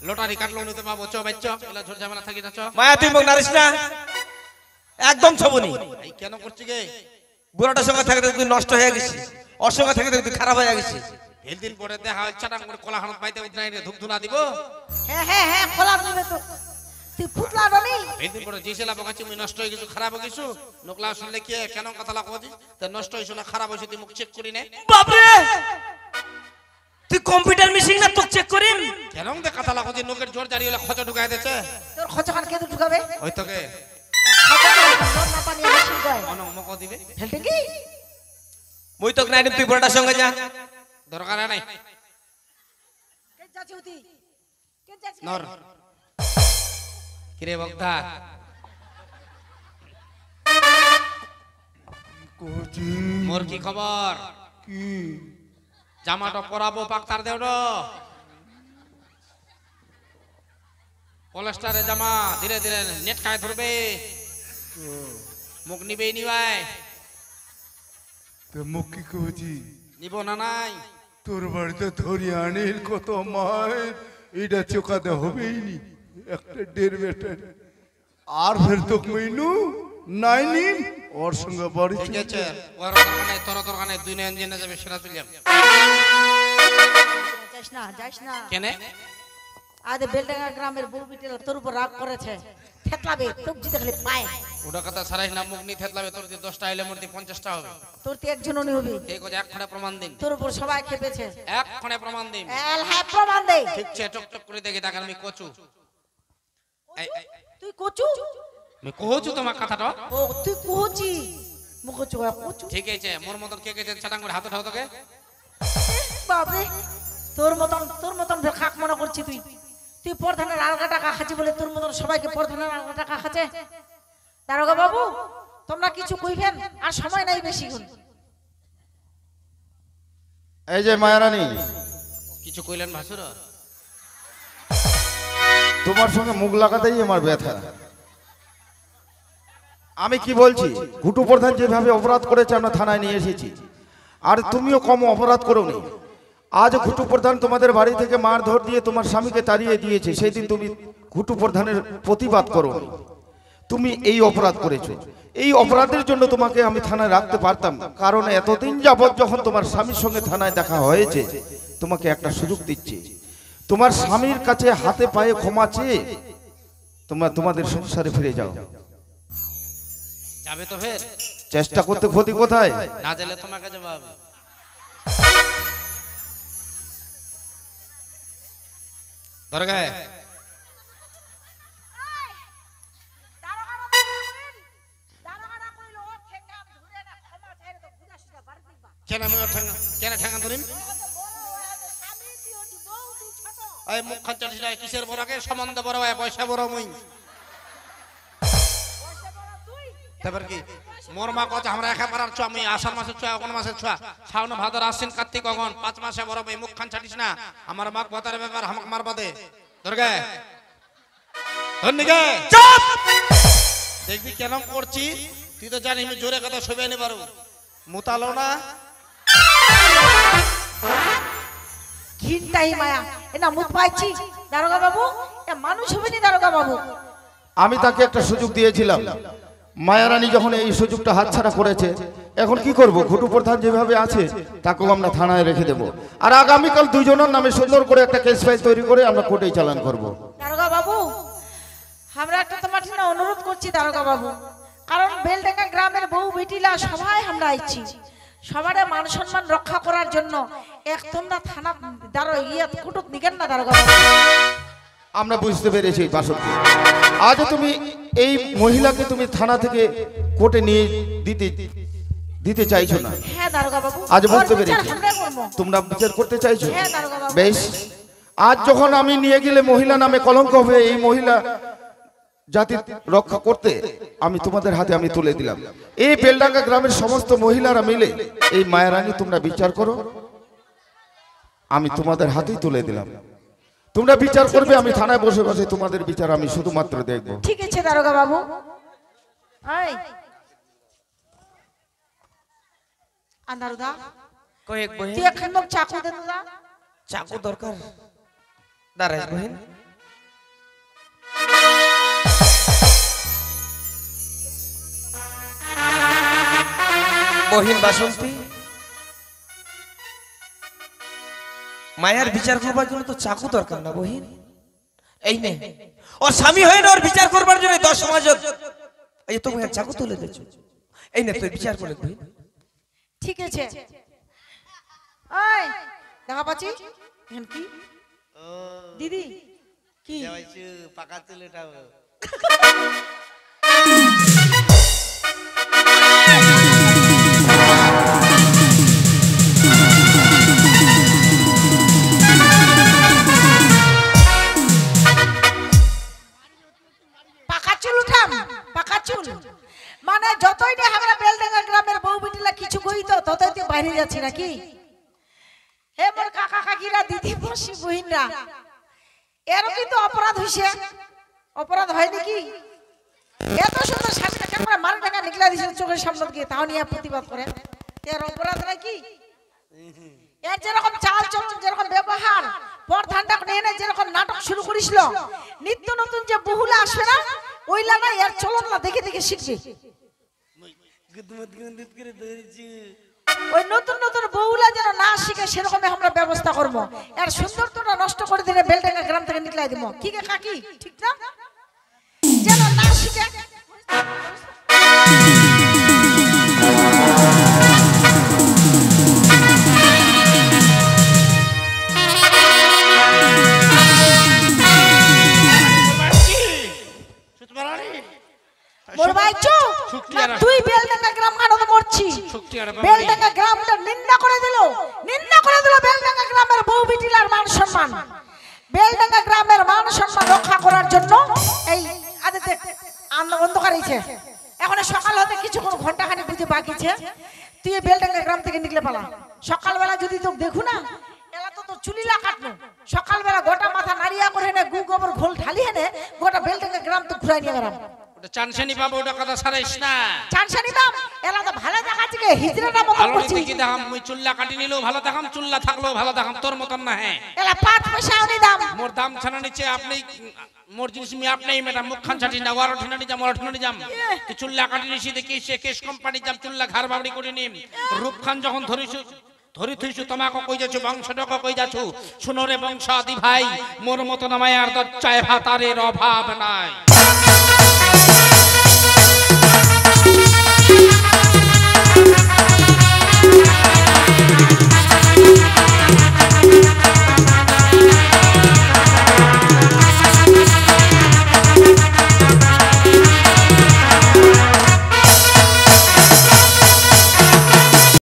লটারি কাটলো নিতে পাবো চ বেচ এলা ঝড় ঝামেলা থাকি না চ মায়া তুই মুখ নারিস না একদম ছবনি এই কেন করছি গে বুড়াটার সঙ্গে থাকতে তুই নষ্ট হয়ে গেছিস ওর সঙ্গে থাকতে তুই খারাপ হয়ে গেছিস দিন পরে দেখা চাটাং করে কলা হানত পাইতে উঠনাই ধূপ ধুনা দিব হ্যাঁ হ্যাঁ হ্যাঁ খোলা দিবে তো তুই ফুটলা রনি দিন পরে যেসেলা বকাচ্ছি মুই নষ্ট হয়ে গেছো খারাপ হয়ে গেছো নোকলা শুনলে কি কেন কথা লাগছি তা নষ্ট হইছো না খারাপ হইছো তুই মুখ চেক করি নে বাপরে তুই কম্পিউটার মেশিন না তোক চেক করিম কেন দে কথা লাগছি নোকের জোর জারি হলে খচা ঢুকাই দেছে তোর খচকান কে ঢুকাবে ওই তোকে খচকান না পানি মেশিন কয় অনক মক দিবে ফেলতে কি মুই তোক নাই তুই বুড়াটার সঙ্গে যা দরকার নাই কে যাচ্ছে উতি কে যাচ্ছে নর কিরে বক্তা মোর কি খবর কি জামাটা পরাবো পাক্তার দেও র পলেস্টারে জামা ধীরে ধীরে নেট খায় ধরবে মুখ নিবে নিবাই তো মুখ কি কইছি নিব না নাই তোর বাড়িতে ধরি আনিল কত মায়ের এটা চোকাতে হবেই নি একটা ডের বেটার আর ফের তো কইনু নাইনি ওর সঙ্গে বাড়ি ঠিক আছে ওর দোকানে তোর দোকানে দুই না ইঞ্জিনে যাবে সেটা তুলিয়াম যাইস না কেনে আদে বেলডাঙ্গা গ্রামের বুড়ো বিটেল তোর উপর রাগ করেছে থেতলাবে তোক জিতে খালি পায় ওটা কথা সারাই না মুখ নি থেতলাবে তোর 10টা আইলে মোর 50টা হবে তোর তো একজনও নি হবে ঠিক আছে এক খড়ে প্রমাণ দিন তোর উপর সবাই খেপেছে এক খড়ে প্রমাণ দিন এল হ্যাঁ প্রমাণ দে ঠিক আছে টক টক করে দেখি দেখেন আমি কচু তুই কচু আমি কহচু তোমার কথাটা ও তুই কোচি মুখ কচু কচু ঠিক আছে মোর মতন কে কে চাটাং করে হাতে ঠাও তোকে বাপরে তোর মতন খাক মনে করছি তুই তুই প্রধানের আলগা টাকা খাচ্ছি বলে তোর মতন সবাইকে প্রধানের আলগা টাকা খাচ্ছে দারোগা বাবু তোমরা কিছু কইবেন আর সময় নাই বেশি গুণ এই যে মায়ারানী কিছু কইলেন ভাসুর তোমার সঙ্গে মুখ লাগাতেই আমার ব্যথা আমি কি বলছি ঘুটু প্রধান যেভাবে অপরাধ করেছে আমরা থানায় নিয়ে এসেছি আর তুমিও কম অপরাধ করোনি আজ ঘুটু প্রধান তোমাদের বাড়ি থেকে মারধর দিয়ে তোমার স্বামীকে তাড়িয়ে দিয়েছে সেই দিন তুমি ঘুটু প্রধানের প্রতিবাদ করোনি তুমি এই অপরাধ করেছো এই অপরাধের জন্য তোমাকে আমি থানায় রাখতে পারতাম কারণ এতদিন যাবৎ যখন তোমার স্বামীর সঙ্গে থানায় দেখা হয়েছে তোমাকে একটা সুযোগ দিচ্ছি তোমার স্বামীর কাছে হাতে পায়ে ক্ষমা চেয়ে তোমাদের সংসারে ফিরে যাও যাবে তো ফের চেষ্টা করতে ক্ষতি কোথায় না গেলে তোমাকে জবাব দরগায় কেন আমি কেন ঠেঙ্গা ধরিম এই মুখ খান চলিস না কিসের বড় কে সম্বন্ধ বড় হয় পয়সা বড় মুই তারপর কি মোর মা কথা আমরা একা পারার ছ আমি আষাঢ় মাসের ছ কোন মাসের ছ শ্রাবণ ভাদর আশ্বিন কার্তিক অগন 5 মাসে বড় ভাই মুখ খান ছাড়িস না আমার মা কথার ব্যাপার আমাকে মারবা দে দুর্গা ধন্যগে চুপ দেখবি কেন করছি তুই তো জানিস আমি জোরে কথা সইবে নি পারো মুতালো না কি হিনটাই মায়া এ না মুখ পাইছি দারোগা বাবু এ মানুষ হবে না দারোগা বাবু। আমি তাকে একটা সুযোগ দিয়েছিলাম, মায়ারানী যখন এই সুযোগটা হাতছাড়া করেছে, এখন কি করব? ঘুটু প্রধান যেভাবে আছে তাকেও আমরা থানায় রেখে দেব, আর আগামীকাল দুজনের নামে সুন্দর করে একটা কেস ফাইল তৈরি করে আমরা কোর্টে চালান করব। দারোগা বাবু আমরা একটা তোমার জন্য অনুরোধ করছি দারোগা বাবু, কারণ বেলডাঙ্গা গ্রামের বউ বেটিলা সবাই আমরা আইছি, সবার মান সম্মান রক্ষা করার জন্য এক তোমরা থানা কুটুক নিকেন না দারোগা বাবু। আমরা বুঝতে পেরেছি বাসন্তী, আজ তুমি এই মহিলাকে তুমি থানা থেকে কোর্টে নিয়ে দিতে চাইছো না। হ্যাঁ দারোগা বাবু, আজ বুঝতে পেরেছি তোমরা বিচার করতে চাইছো। হ্যাঁ দারোগা বাবু। বেশ, আজ যখন আমি নিয়ে গেলে মহিলা নামে কলঙ্ক হবে, এই মহিলা জাতি রক্ষা করতে আমি তোমাদের হাতে আমি তুলে দিলাম। এই বেলডাঙ্গা গ্রামের সমস্ত মহিলারা মিলে এই মায়ারানী তোমরা বিচার করো, আমি তোমাদের হাতেই তুলে দিলাম। তোমরা বিচার করবে, আমি থানায় বসে বসে তোমাদের বিচার আমি শুধুমাত্র দেখব। ঠিক আছে দারোগা বাবু। আন্দারুদা কয়েক বহিন তুই এখন চাকু দে দাদা। চাকু দরকার দাঁড়াই বহিন। বহিন বাসন্তী, মায়ার বিচার করবার জন্য তো চাকু দরকার না বহিন। এই নে ওর স্বামী হয়ে না, ওর বিচার করবার জন্য 10 সমাজ এই তো মায়ের চাকু তুলে দিয়েছ। এই নে তুই বিচার করে বহিন। ঠিক আছে। ওই দেখা পাচ্ছি এখন কি দিদি কি পাকা চুলটা পাকা চুল উঠাম, পাকা চুল মানে যতই না আমরা বেলডাঙ্গা গ্রামের বউ বিটিলা কিছু কই তো ততই তো বাইরে যাচ্ছে নাকি। হে মোর কাকা কাকিরা দিদি বসি বহিনরা, এর কিন্তু অপরাধ হইছে, অপরাধ হয় নাকি? এত সুন্দর শাসকা ক্যামেরা মার টাকা নিকলা দিছে চোখের সামনে গিয়ে, তাও নিয়ে প্রতিবাদ করে, এর অপরাধ নাকি? এর যেরকম চাল চলন, যেরকম ব্যবহার, পরধানটা নিয়ে যেরকম নাটক শুরু করিছিল, নিত্য নতুন যে বহুলা আসবে না ওই লাগা এর চলন না দেখে দেখে শিখবে। ওই নতুন নতুন বহুলা যেন না শিখে সেরকম আমরা ব্যবস্থা করবো। এর সৌন্দর্যটা নষ্ট করে দিলে বেলডাঙ্গা গ্রাম থেকে নিকলাই দিব। কি গে কাকি ঠিক না? যেন না শিখে। তুই বেলডাঙ্গা গ্রাম কাটো তো মরছি, বেলডাঙ্গা গ্রামটা নিন্দা করে দিল বেলডাঙ্গা গ্রামের বউ বিটিলার মান সম্মান। বেলডাঙ্গা গ্রামের মান সম্মান রক্ষা করার জন্য এই আদিতে অন্ধকার হয়েছে, এখন সকাল হতে কিছুক্ষণ ঘন্টাখানি বুঝে বাকিছে। তুই বেলডাঙ্গা গ্রাম থেকে নিকলে পালা। সকালবেলা যদি তোকে দেখু না, এলা তো তোর চুলিলা কাটলো। সকালবেলা গোটা মাথা নাড়িয়া করে হেনে গু গোবর ঘোল ঢালি হেনে গোটা বেলডাঙ্গা গ্রাম তো ঘুরাই নিয়ে গেলাম। চানসানি বাবু ওটা কথা ছাড়াইস না। চানসানি বাম এলা তো ভালো দেখাচ্ছে কে হিজড়াটা মত ভালো করছিস। দেখি দেখাম, মুই চুল্লা কাটি নিলেও ভালো দেখাম, চুল্লা থাকলেও ভালো দেখাম, তোর মতন না। হ্যাঁ এলা 5 পয়সা উনি দাম মোর দাম ছানা নিচে আপনি মোর জিনিস মি আপনি ম্যাডাম মুখখান ছাটি না, ওয়ার ঠিনা নি যাম, ওর ঠিনা নি যাম। তুই চুল্লা কাটি নিছি দেখি সে কেশ কোম্পানি যাম, চুল্লা ঘর বাবড়ি করে নিম। রূপখান যখন ধরি থইছু তোমাকে কই যাচ্ছ, বংশটাকে কই যাচ্ছ, শুনো রে বংশাদি ভাই, মোর মতন মায়ার দচ্চায় ভাতারের অভাব নাই।